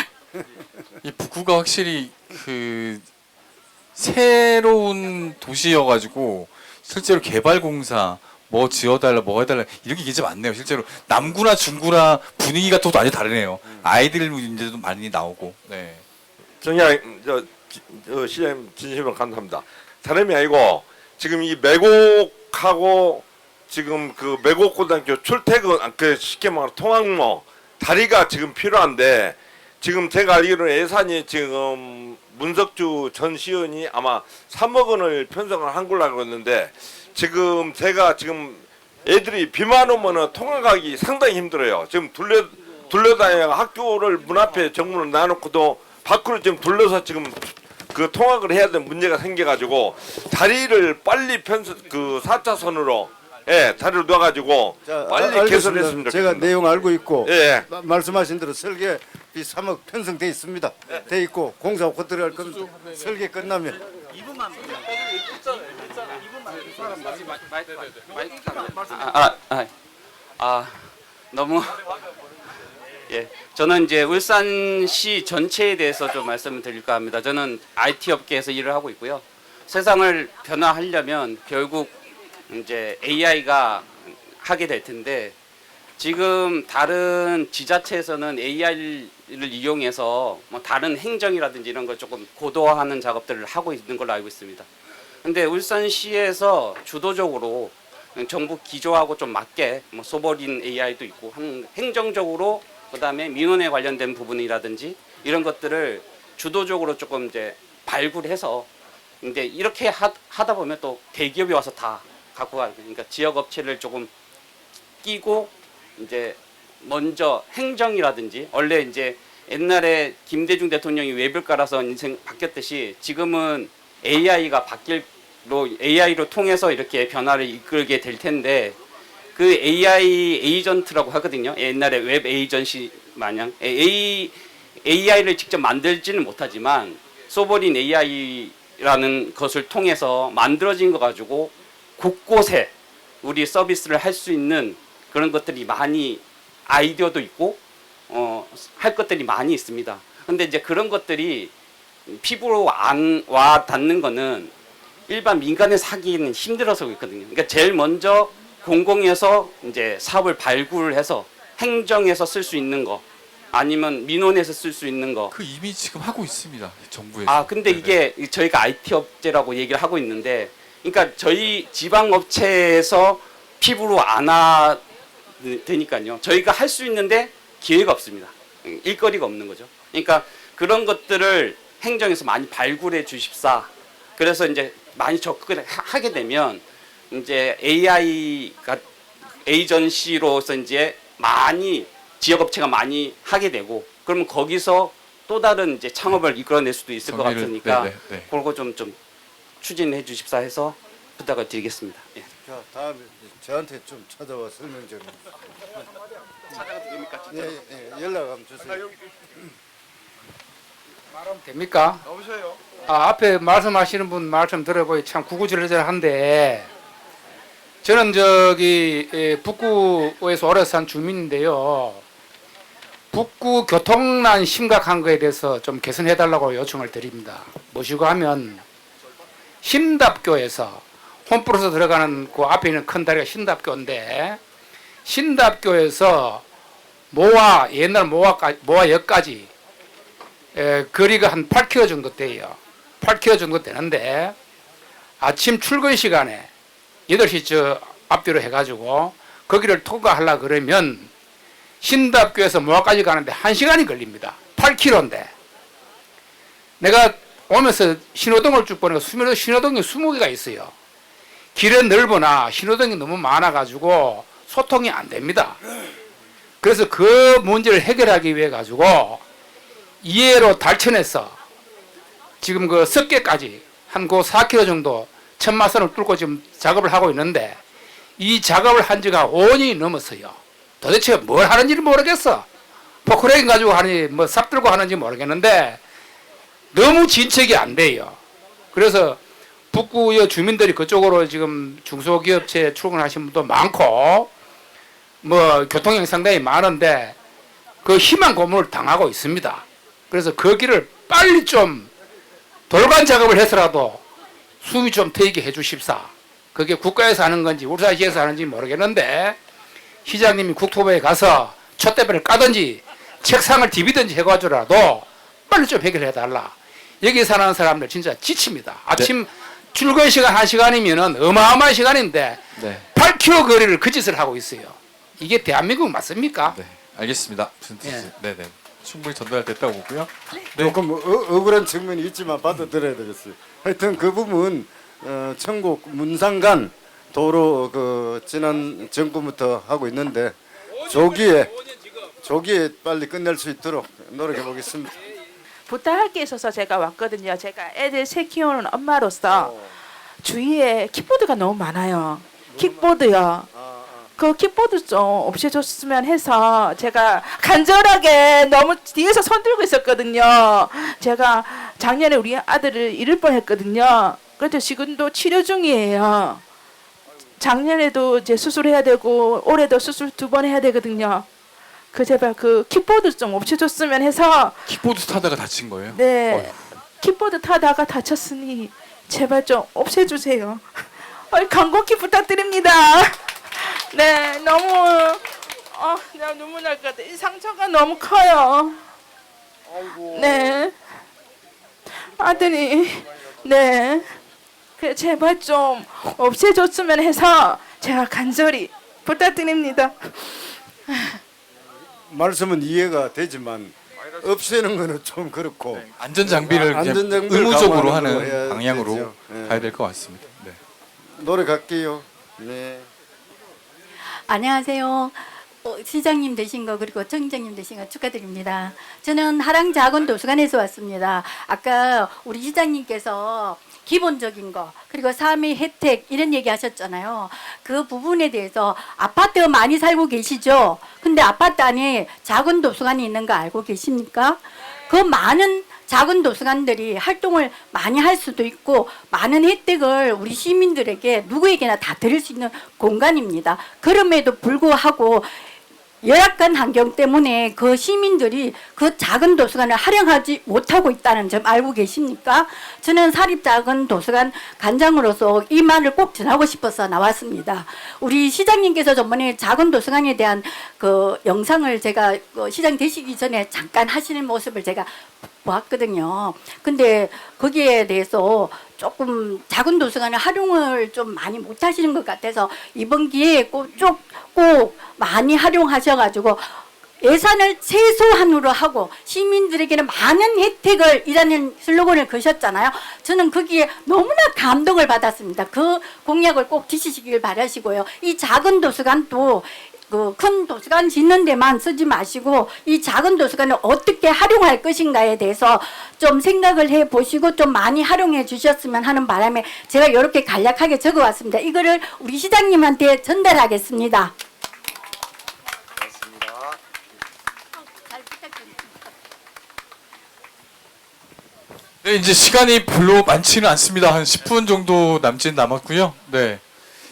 이 북구가 확실히 새로운 도시여가지고 실제로 개발공사 지어달라 뭐 해달라 이런 게 진짜 많네요. 실제로 남구나 중구나 분위기가 또 많이 다르네요. 아이들 문제도 많이 나오고. 네. 정말 시장님 진심으로 감사합니다. 다름이 아니고 지금 이 매곡하고 지금 그 매곡고등학교 출퇴근 쉽게 말하면 통학로 다리가 지금 필요한데 지금 제가 알기로는 예산이 지금 문석주 전 시의원이 아마 3억 원을 편성을 한 걸로 알고 있는데 지금 제가 지금 애들이 비만 오면은 통학하기 상당히 힘들어요. 지금 둘러다녀 학교를 문 앞에 정문을 놔놓고도 밖으로 지금 둘러서 지금 그 통학을 해야 되는 문제가 생겨가지고 다리를 빨리 4차선으로 다리를 놔가지고 빨리 개선했으면 좋겠습니다. 제가 내용 알고 있고 예. 말씀하신 대로 설계비 3억 편성돼 있습니다. 돼 있고 공사 곧 들어갈 겁니다. 설계 끝나면 너무 저는 이제 울산시 전체에 대해서 좀 말씀을 드릴까 합니다. 저는 IT 업계에서 일을 하고 있고요. 세상을 변화하려면 결국 이제 AI가 하게 될 텐데 지금 다른 지자체에서는 AI를 이용해서 다른 행정이라든지 이런 걸 조금 고도화하는 작업들을 하고 있는 걸로 알고 있습니다. 근데 울산시에서 주도적으로 정부 기조하고 좀 맞게 소버린 AI도 있고 행정적으로 그다음에 민원에 관련된 부분이라든지 이런 것들을 주도적으로 조금 이제 발굴해서 근데 이렇게 하다 보면 또 대기업이 와서 다 갖고 가요. 그러니까 지역 업체를 조금 끼고 이제 먼저 행정이라든지 원래 이제 옛날에 김대중 대통령이 외별가라서 인생 바뀌었듯이 지금은 AI로 통해서 이렇게 변화를 이끌게 될 텐데 그 AI 에이전트라고 하거든요. 옛날에 웹 에이전시 마냥 AI를 직접 만들지는 못하지만 소버린 AI라는 것을 통해서 만들어진 거 가지고 곳곳에 우리 서비스를 할 수 있는 그런 것들이 많이 아이디어도 있고 할 것들이 많이 있습니다. 근데 이제 그런 것들이 피부로 안 와 닿는 거는 일반 민간에서 하기는 힘들어서 그렇거든요. 그러니까 제일 먼저 공공에서 이제 사업을 발굴해서 행정에서 쓸 수 있는 거 아니면 민원에서 쓸 수 있는 거. 그 이미 지금 하고 있습니다. 정부에서. 근데 이게 저희가 IT 업체라고 얘기를 하고 있는데 그러니까 저희 지방 업체에서 피부로 안 와 되니까요. 저희가 할 수 있는데 기회가 없습니다. 일거리가 없는 거죠. 그러니까 그런 것들을 행정에서 많이 발굴해 주십사. 그래서 이제 많이 접근을 하게 되면 이제 AI가 에이전시로서 이제 많이 지역업체가 많이 하게 되고 그러면 거기서 또 다른 이제 창업을 이끌어낼 수도 있을 것 같으니까 그런 거 좀 추진해 주십사 해서 부탁을 드리겠습니다. 예. 자, 다음에 저한테 좀 찾아와 설명 좀. 찾아가도 됩니까? 예, 연락 한번 주세요. 말하면 됩니까? 나오셔요. 앞에 말씀하시는 분 말씀 들어보니 참 구구절절한데 저는 저기 북구에서 오래 산 주민인데요. 북구 교통난 심각한 거에 대해서 좀 개선해달라고 요청을 드립니다. 뭐시고 하면 신답교에서 홈플러스 들어가는 그 앞에 있는 큰 다리가 신답교인데 신답교에서 옛날 모화역까지 거리가 한 8km 정도 돼요. 8km 정도 되는데 아침 출근 시간에 8시 저 앞뒤로 해가지고 거기를 통과하려고 그러면 신답교에서 모화까지 가는데 1시간이 걸립니다. 8km인데 내가 오면서 신호등을 쭉 보니까 신호등이 20개가 있어요. 길은 넓으나 신호등이 너무 많아가지고 소통이 안 됩니다. 그래서 그 문제를 해결하기 위해 가지고 이해로 달천에서 지금 그 석계까지 한 그 4km 정도 천마선을 뚫고 지금 작업을 하고 있는데 이 작업을 한 지가 5년이 넘었어요. 도대체 뭘 하는지를 모르겠어. 포크레인 가지고 하는지 뭐 삽 들고 하는지 모르겠는데 너무 진척이 안 돼요. 그래서 북구의 주민들이 그쪽으로 지금 중소기업체에 출근하신 분도 많고 뭐 교통량이 상당히 많은데 그 희망 고문을 당하고 있습니다. 그래서 그 길을 빨리 좀 돌관 작업을 해서라도 숨이 좀 트이게 해주십사. 그게 국가에서 하는 건지 울산시에서 하는지 모르겠는데 시장님이 국토부에 가서 촛대배를 까든지 책상을 디비든지 해가지고라도 빨리 좀 해결해달라. 여기 사는 사람들 진짜 지칩니다. 아침 출근 시간 1시간이면 어마어마한 시간인데 8km 거리를 그 짓을 하고 있어요. 이게 대한민국 맞습니까? 네, 알겠습니다. 네네. 충분히 전달됐다고 보고요. 조금 억울한 측면이 있지만 받아들여야 되겠어요. 하여튼 그 부분 천국 문상간 도로 그 지난 정부부터 하고 있는데 조기에 빨리 끝낼 수 있도록 노력해 보겠습니다. 부탁할 게 있어서 제가 왔거든요. 제가 애들 새 키우는 엄마로서 주위에 킥보드가 너무 많아요. 킥보드요. 그 킥보드 좀 없애줬으면 해서 제가 간절하게 너무 뒤에서 손 들고 있었거든요. 제가 작년에 우리 아들을 잃을 뻔했거든요. 그래서 지금도 치료 중이에요. 작년에도 이제 수술해야 되고 올해도 수술 2번 해야 되거든요. 그 제발 그 킥보드 좀 없애줬으면 해서. 킥보드 타다가 다친 거예요? 네. 킥보드 타다가 다쳤으니 제발 좀 없애주세요. 간곡히 부탁드립니다. 네, 너무 내가 눈물 날 것 같아. 이 상처가 너무 커요. 네. 아들이 네. 그 제발 좀 없애줬으면 해서 제가 간절히 부탁드립니다. 말씀은 이해가 되지만 없애는 거는 좀 그렇고 안전 장비를 의무적으로 하는 방향으로 가야 될 것 같습니다. 네. 노력할게요. 네. 안녕하세요. 시장님 되신 거 그리고 정의장님 되신 거 축하드립니다. 저는 하랑작은도서관에서 왔습니다. 아까 우리 시장님께서 기본적인 거 그리고 삶의 혜택 이런 얘기 하셨잖아요. 그 부분에 대해서 아파트 많이 살고 계시죠? 근데 아파트 안에 작은 도서관이 있는 거 알고 계십니까? 그 많은 작은 도서관들이 활동을 많이 할 수도 있고 많은 혜택을 우리 시민들에게 누구에게나 다 드릴 수 있는 공간입니다. 그럼에도 불구하고 열악한 환경 때문에 그 시민들이 그 작은 도서관을 활용하지 못하고 있다는 점 알고 계십니까? 저는 사립작은 도서관 관장으로서 이 말을 꼭 전하고 싶어서 나왔습니다. 우리 시장님께서 저번에 작은 도서관에 대한 그 영상을 제가 시장 되시기 전에 잠깐 하시는 모습을 제가 보았거든요. 근데 거기에 대해서 조금 작은 도서관을 활용을 좀 많이 못 하시는 것 같아서 이번 기회에 꼭 많이 활용하셔가지고 예산을 최소한으로 하고 시민들에게는 많은 혜택을 이라는 슬로건을 거셨잖아요. 저는 거기에 너무나 감동을 받았습니다. 그 공약을 꼭 지키시길 바라시고요. 이 작은 도서관도 그 큰 도서관 짓는 데만 쓰지 마시고 이 작은 도서관을 어떻게 활용할 것인가에 대해서 좀 생각을 해 보시고 좀 많이 활용해 주셨으면 하는 바람에 제가 이렇게 간략하게 적어 왔습니다. 이거를 우리 시장님한테 전달하겠습니다. 네, 이제 시간이 별로 많지는 않습니다. 한 10분 정도 남았고요. 네.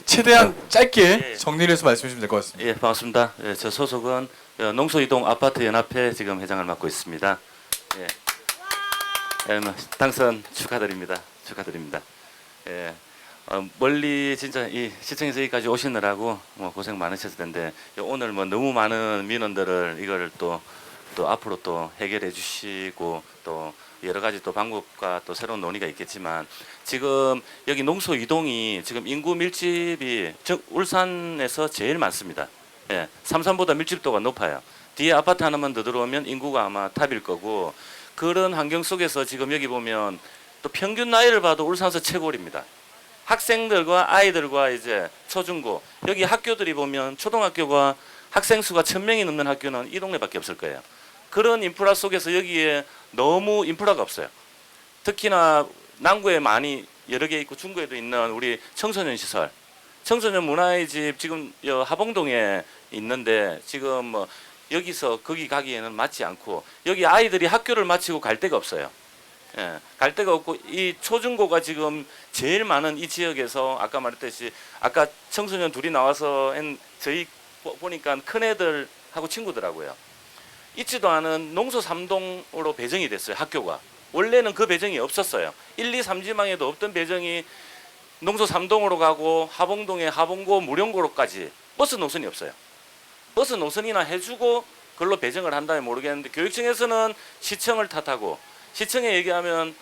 최대한 짧게 정리를 해서 말씀해 주시면 될 것 같습니다. 예, 반갑습니다. 예, 저 소속은 농소이동 아파트 연합회 지금 회장을 맡고 있습니다. 예. 당선 축하드립니다. 축하드립니다. 예. 멀리 진짜 이 시청에서 여기까지 오시느라고 고생 많으셨을 텐데 오늘 너무 많은 민원들을 이걸 또 앞으로 또 해결해 주시고 또 여러 가지 또 방법과 또 새로운 논의가 있겠지만 지금 여기 농소 이동이 지금 인구 밀집이 울산에서 제일 많습니다. 예, 삼산보다 밀집도가 높아요. 뒤에 아파트 하나만 더 들어오면 인구가 아마 탑일 거고 그런 환경 속에서 지금 여기 보면 또 평균 나이를 봐도 울산에서 최고입니다. 학생들과 아이들과 이제 초중고 여기 학교들이 보면 초등학교가 학생 수가 1000명이 넘는 학교는 이 동네밖에 없을 거예요. 그런 인프라 속에서 여기에 너무 인프라가 없어요. 특히나 남구에 많이 여러 개 있고 중구에도 있는 우리 청소년 시설, 청소년 문화의 집 지금 하봉동에 있는데 지금 여기서 거기 가기에는 맞지 않고 여기 아이들이 학교를 마치고 갈 데가 없어요. 예, 갈 데가 없고 이 초중고가 지금 제일 많은 이 지역에서 아까 말했듯이 아까 청소년 둘이 나와서 저희 보니까 큰 애들하고 친구더라고요. 있지도 않은 농소 3동으로 배정이 됐어요. 학교가. 원래는 그 배정이 없었어요. 1, 2, 3지망에도 없던 배정이 농소 3동으로 가고 하봉동에 하봉고 무령고로까지 버스 노선이 없어요. 버스 노선이나 해주고 그걸로 배정을 한다면 모르겠는데 교육청에서는 시청을 탓하고 시청에 얘기하면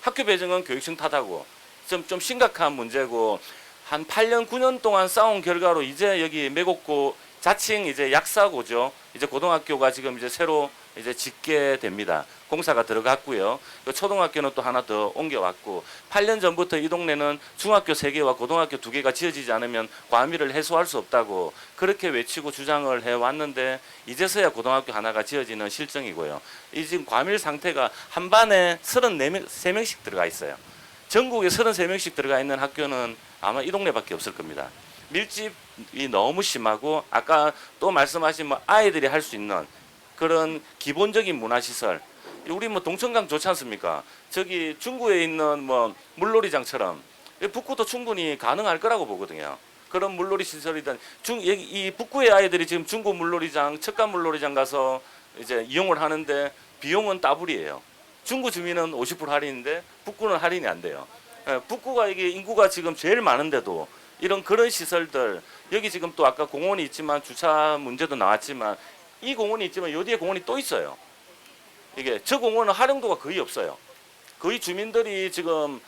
학교 배정은 교육청 탓하고 좀 심각한 문제고 한 8년 9년 동안 싸운 결과로 이제 여기 매곡고 자칭 이제 약사고죠. 이제 고등학교가 지금 이제 새로 이제 짓게 됩니다. 공사가 들어갔고요. 초등학교는 또 하나 더 옮겨왔고 8년 전부터 이 동네는 중학교 3개와 고등학교 2개가 지어지지 않으면 과밀을 해소할 수 없다고 그렇게 외치고 주장을 해왔는데 이제서야 고등학교 하나가 지어지는 실정이고요. 이 지금 과밀 상태가 한 반에 33명씩 들어가 있어요. 전국에 33명씩 들어가 있는 학교는 아마 이 동네밖에 없을 겁니다. 밀집이 너무 심하고 아까 또 말씀하신 아이들이 할 수 있는 그런 기본적인 문화시설 우리 동천강 좋지 않습니까? 저기 중구에 있는 물놀이장처럼 북구도 충분히 가능할 거라고 보거든요. 그런 물놀이 시설이든 이 북구의 아이들이 지금 중구 물놀이장, 척감 물놀이장 가서 이제 이용을 하는데 비용은 따블이에요. 중구 주민은 50% 할인인데 북구는 할인이 안 돼요. 북구가 이게 인구가 지금 제일 많은데도 이런 그런 시설들 여기 지금 또 아까 공원이 있지만 주차 문제도 나왔지만 이 공원이 있지만 요 뒤에 공원이 또 있어요. 이게 저 공원은 활용도가 거의 없어요. 거의 주민들이 지금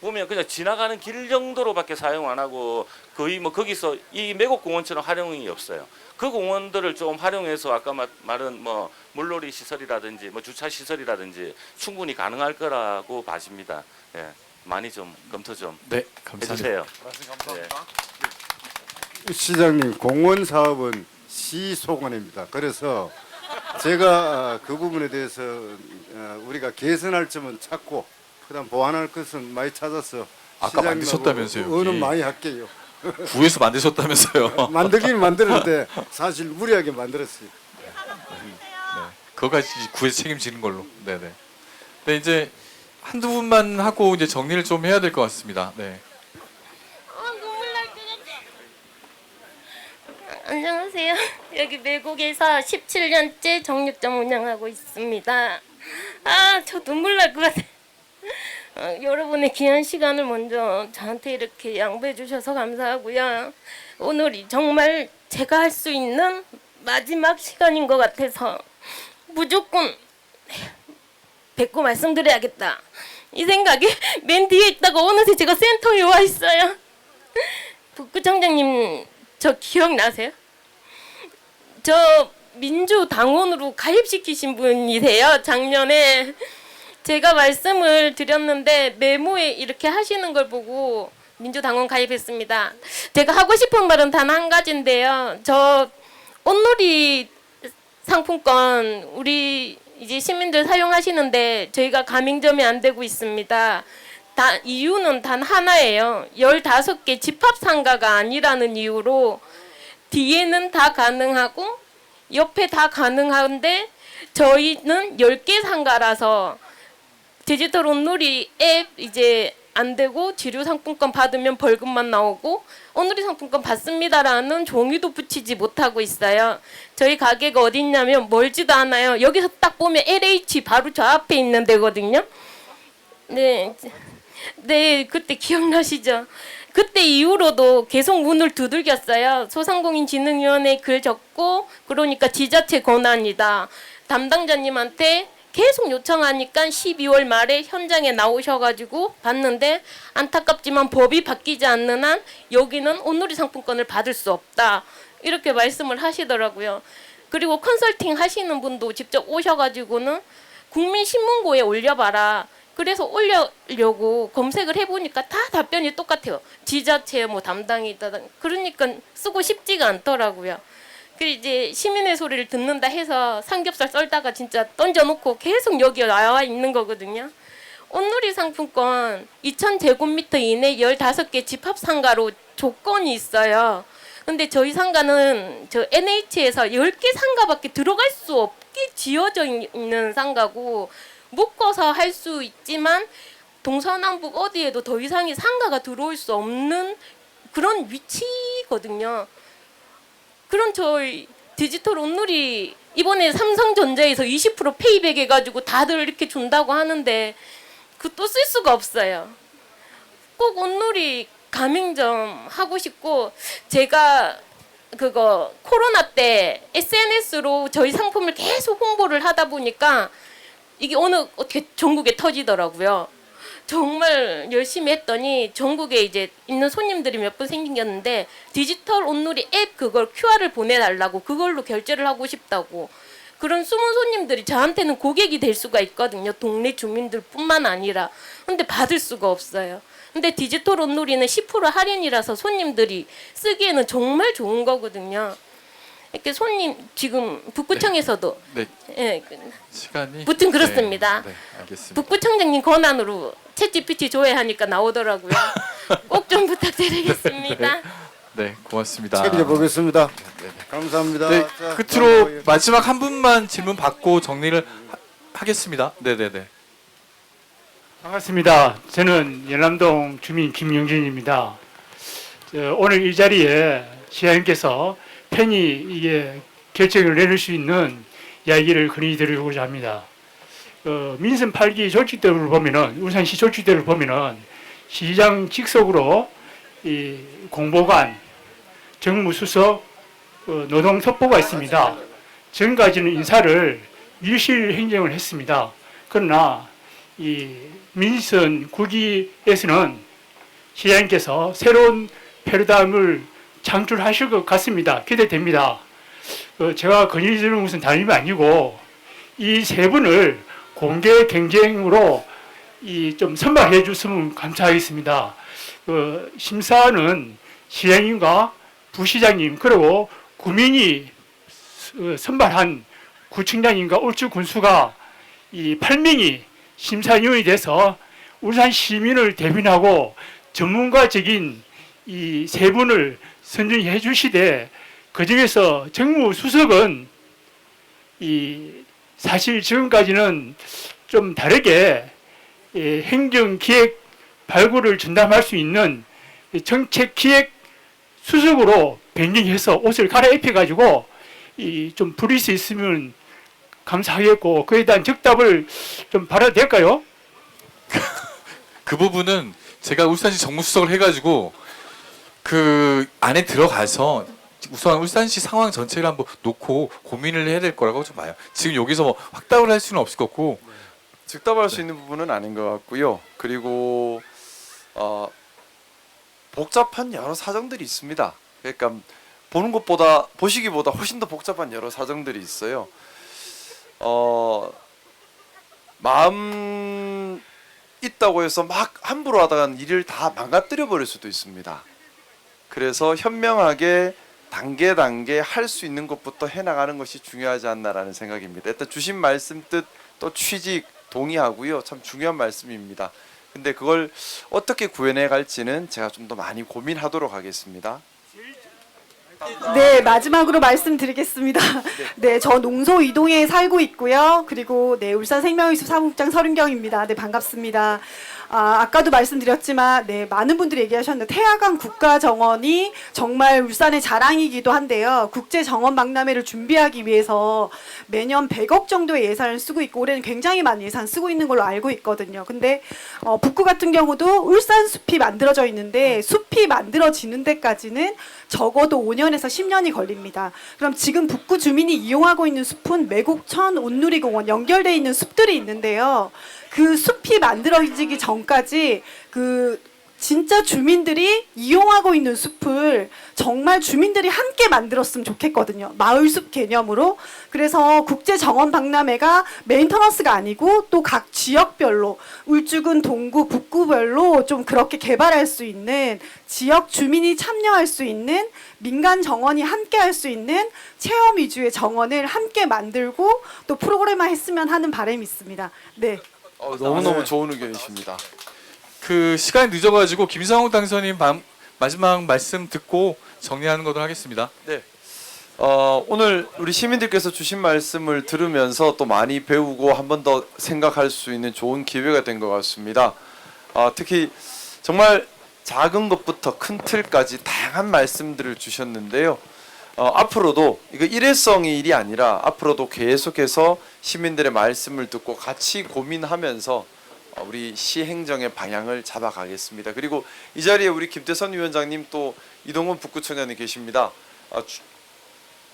보면 그냥 지나가는 길 정도로밖에 사용 안 하고 거의 거기서 이 매곡 공원처럼 활용이 없어요. 그 공원들을 좀 활용해서 아까 말한 물놀이 시설이라든지 주차 시설이라든지 충분히 가능할 거라고 봐집니다. 예, 많이 좀 검토 좀 해주세요. 감사합니다. 시장님 공원 사업은 시 소관입니다. 그래서 제가 그 부분에 대해서 우리가 개선할 점은 찾고 그다음 보완할 것은 많이 찾아서 아까 만드셨다면서요, 여기. 의논 많이 할게요. 구에서 만드셨다면서요. 만들긴 만드는데 사실 무리하게 만들었어요. 네. 그거까지 구에서 책임지는 걸로. 네네. 네, 이제 한두 분만 하고 이제 정리를 좀 해야 될 것 같습니다. 네. 안녕하세요. 여기 매곡에서 17년째 정육점 운영하고 있습니다. 저 눈물 날 것 같아요. 여러분의 귀한 시간을 먼저 저한테 이렇게 양보해 주셔서 감사하고요. 오늘이 정말 제가 할 수 있는 마지막 시간인 것 같아서 무조건 뵙고 말씀드려야겠다. 이 생각이 맨 뒤에 있다가 어느새 제가 센터에 와 있어요. 북구청장님 저 기억나세요? 저 민주당원으로 가입시키신 분이세요. 작년에 제가 말씀을 드렸는데 메모에 이렇게 하시는 걸 보고 민주당원 가입했습니다. 제가 하고 싶은 말은 단 한 가지인데요. 저 온누리 상품권 우리 이제 시민들 사용하시는데 저희가 가맹점이 안 되고 있습니다. 이유는 단 하나예요. 15개 집합상가가 아니라는 이유로 뒤에는 다 가능하고 옆에 다 가능한데 저희는 10개 상가라서 디지털 온누리 앱 이제 안 되고 지류 상품권 받으면 벌금만 나오고 온누리 상품권 받습니다라는 종이도 붙이지 못하고 있어요. 저희 가게가 어디 있냐면 멀지도 않아요. 여기서 딱 보면 LH 바로 저 앞에 있는 데거든요. 네, 그때 기억나시죠? 그때 이후로도 계속 문을 두들겼어요. 소상공인진흥위원회에 글 적고 그러니까 지자체 권한이다. 담당자님한테 계속 요청하니까 12월 말에 현장에 나오셔가지고 봤는데 안타깝지만 법이 바뀌지 않는 한 여기는 온누리 상품권을 받을 수 없다. 이렇게 말씀을 하시더라고요. 그리고 컨설팅 하시는 분도 직접 오셔가지고는 국민신문고에 올려봐라. 그래서 올려려고 검색을 해보니까 다 답변이 똑같아요. 지자체 뭐 담당이다. 그러니까 쓰고 싶지가 않더라고요. 그 이제 시민의 소리를 듣는다 해서 삼겹살 썰다가 진짜 던져놓고 계속 여기 나와 있는 거거든요. 온누리 상품권 2,000제곱미터 이내 15개 집합상가로 조건이 있어요. 근데 저희 상가는 저 NH에서 10개 상가밖에 들어갈 수 없게 지어져 있는 상가고 묶어서 할 수 있지만 동서남북 어디에도 더 이상의 상가가 들어올 수 없는 그런 위치거든요. 그런 저희 디지털 온누리 이번에 삼성전자에서 20% 페이백 해가지고 다들 이렇게 준다고 하는데 그것도 쓸 수가 없어요. 꼭 온누리 가맹점 하고 싶고 제가 그거 코로나 때 SNS로 저희 상품을 계속 홍보를 하다 보니까 이게 어떻게 전국에 터지더라고요. 정말 열심히 했더니 전국에 이제 있는 손님들이 몇 분 생겼는데 디지털 온누리 앱 그걸 QR을 보내달라고 그걸로 결제를 하고 싶다고 그런 숨은 손님들이 저한테는 고객이 될 수가 있거든요. 동네 주민들뿐만 아니라. 근데 받을 수가 없어요. 근데 디지털 온누리는 10% 할인이라서 손님들이 쓰기에는 정말 좋은 거거든요. 이렇게 손님 지금 북구청에서도 예, 시간이 무튼 그렇습니다. 네, 알겠습니다. 북구청장님 권한으로 챗GPT 조회하니까 나오더라고요. 꼭 좀 부탁드리겠습니다. 네, 고맙습니다. 책임져 보겠습니다. 감사합니다. 네, 자, 끝으로 마지막 한 분만 질문 받고 정리를 하겠습니다. 네네네. 반갑습니다. 저는 연남동 주민 김영진입니다. 오늘 이 자리에 시장님께서 편히 이게 결정을 내릴 수 있는 이야기를 건의드리고자 합니다. 민선 8기 조직대를 보면은 울산시 조직대를 보면은 시장 직속으로 이 공보관, 정무수석, 노동특보가 있습니다. 지금까지는 인사를 밀실 행정을 했습니다. 그러나 이 민선 9기에서는 시장님께서 새로운 패러다임을 창출하실 것 같습니다. 기대됩니다. 제가 건의드리는 것은 다름이 아니고 이 세 분을 공개 경쟁으로 좀 선발해 주시면 감사하겠습니다. 심사는 시장님과 부시장님 그리고 구민이 선발한 구청장님과 울주 군수가 이 8명이 심사위원이 돼서 울산 시민을 대변하고 전문가적인 이 세 분을 선정해 주시되 그 중에서 정무수석은 사실 지금까지는 좀 다르게 행정기획 발굴을 전담할 수 있는 정책기획 수석으로 변경해서 옷을 갈아입혀 가지고 좀 부릴 수 있으면 감사하겠고 그에 대한 적답을 좀 받아도 될까요? 그 부분은 제가 울산시 정무수석을 해가지고 그 안에 들어가서 우선 울산시 상황 전체를 한번 놓고 고민을 해야 될 거라고 좀 봐요. 지금 여기서 뭐 확답을 할 수는 없을 것 같고 즉답할 수 있는 부분은 아닌 것 같고요. 그리고 복잡한 여러 사정들이 있습니다. 그러니까 보시기보다 훨씬 더 복잡한 여러 사정들이 있어요. 마음 있다고 해서 막 함부로 하다가는 일을 다 망가뜨려 버릴 수도 있습니다. 그래서 현명하게 단계 할 수 있는 것부터 해나가는 것이 중요하지 않나라는 생각입니다. 일단 주신 말씀 뜻 또 취지 동의하고요. 참 중요한 말씀입니다. 근데 그걸 어떻게 구현해 갈지는 제가 좀 더 많이 고민하도록 하겠습니다. 네, 마지막으로 말씀드리겠습니다. 네, 저 농소 이동에 살고 있고요. 그리고 네, 울산 생명의수 사무국장 서른경입니다. 네, 반갑습니다. 아까도 말씀드렸지만 네, 많은 분들이 얘기하셨는데 태화강 국가정원이 정말 울산의 자랑이기도 한데요. 국제정원 박람회를 준비하기 위해서 매년 100억 정도의 예산을 쓰고 있고 올해는 굉장히 많은 예산 쓰고 있는 걸로 알고 있거든요. 근데 북구 같은 경우도 울산 숲이 만들어져 있는데 숲이 만들어지는 데까지는 적어도 5년에서 10년이 걸립니다. 그럼 지금 북구 주민이 이용하고 있는 숲은 매곡천 온누리공원 연결되어 있는 숲들이 있는데요. 그 숲이 만들어지기 전까지 그 진짜 주민들이 이용하고 있는 숲을 정말 주민들이 함께 만들었으면 좋겠거든요. 마을숲 개념으로. 그래서 국제정원 박람회가 메인터넌스가 아니고 또 각 지역별로 울주군, 동구, 북구별로 좀 그렇게 개발할 수 있는 지역 주민이 참여할 수 있는 민간 정원이 함께 할 수 있는 체험 위주의 정원을 함께 만들고 또 프로그램화 했으면 하는 바람이 있습니다. 네. 너무너무 좋은 의견이십니다. 그 시간이 늦어가지고 김상욱 당선인 마지막 말씀 듣고 정리하는 것으로 하겠습니다. 네. 오늘 우리 시민들께서 주신 말씀을 들으면서 또 많이 배우고 한 번 더 생각할 수 있는 좋은 기회가 된 것 같습니다. 특히 정말 작은 것부터 큰 틀까지 다양한 말씀들을 주셨는데요. 앞으로도 이거 일회성의 일이 아니라 앞으로도 계속해서 시민들의 말씀을 듣고 같이 고민하면서 우리 시행정의 방향을 잡아가겠습니다. 그리고 이 자리에 우리 김태선 위원장님 또 이동건 북구청장님 계십니다.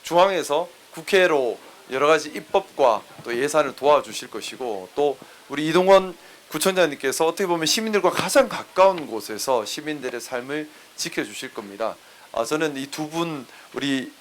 중앙에서 국회로 여러 가지 입법과 또 예산을 도와주실 것이고 또 우리 이동건 구청장님께서 어떻게 보면 시민들과 가장 가까운 곳에서 시민들의 삶을 지켜주실 겁니다. 저는 이 두 분 우리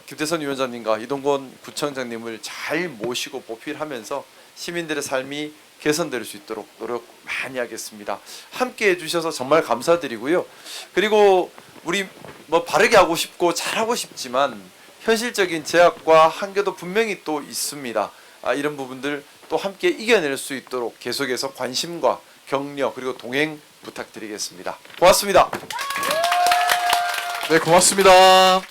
김태선 위원장님과 이동건 구청장님을 잘 모시고 보필하면서 시민들의 삶이 개선될 수 있도록 노력 많이 하겠습니다. 함께 해주셔서 정말 감사드리고요. 그리고 우리 뭐 바르게 하고 싶고 잘하고 싶지만 현실적인 제약과 한계도 분명히 또 있습니다. 이런 부분들 또 함께 이겨낼 수 있도록 계속해서 관심과 격려 그리고 동행 부탁드리겠습니다. 고맙습니다. 네, 고맙습니다.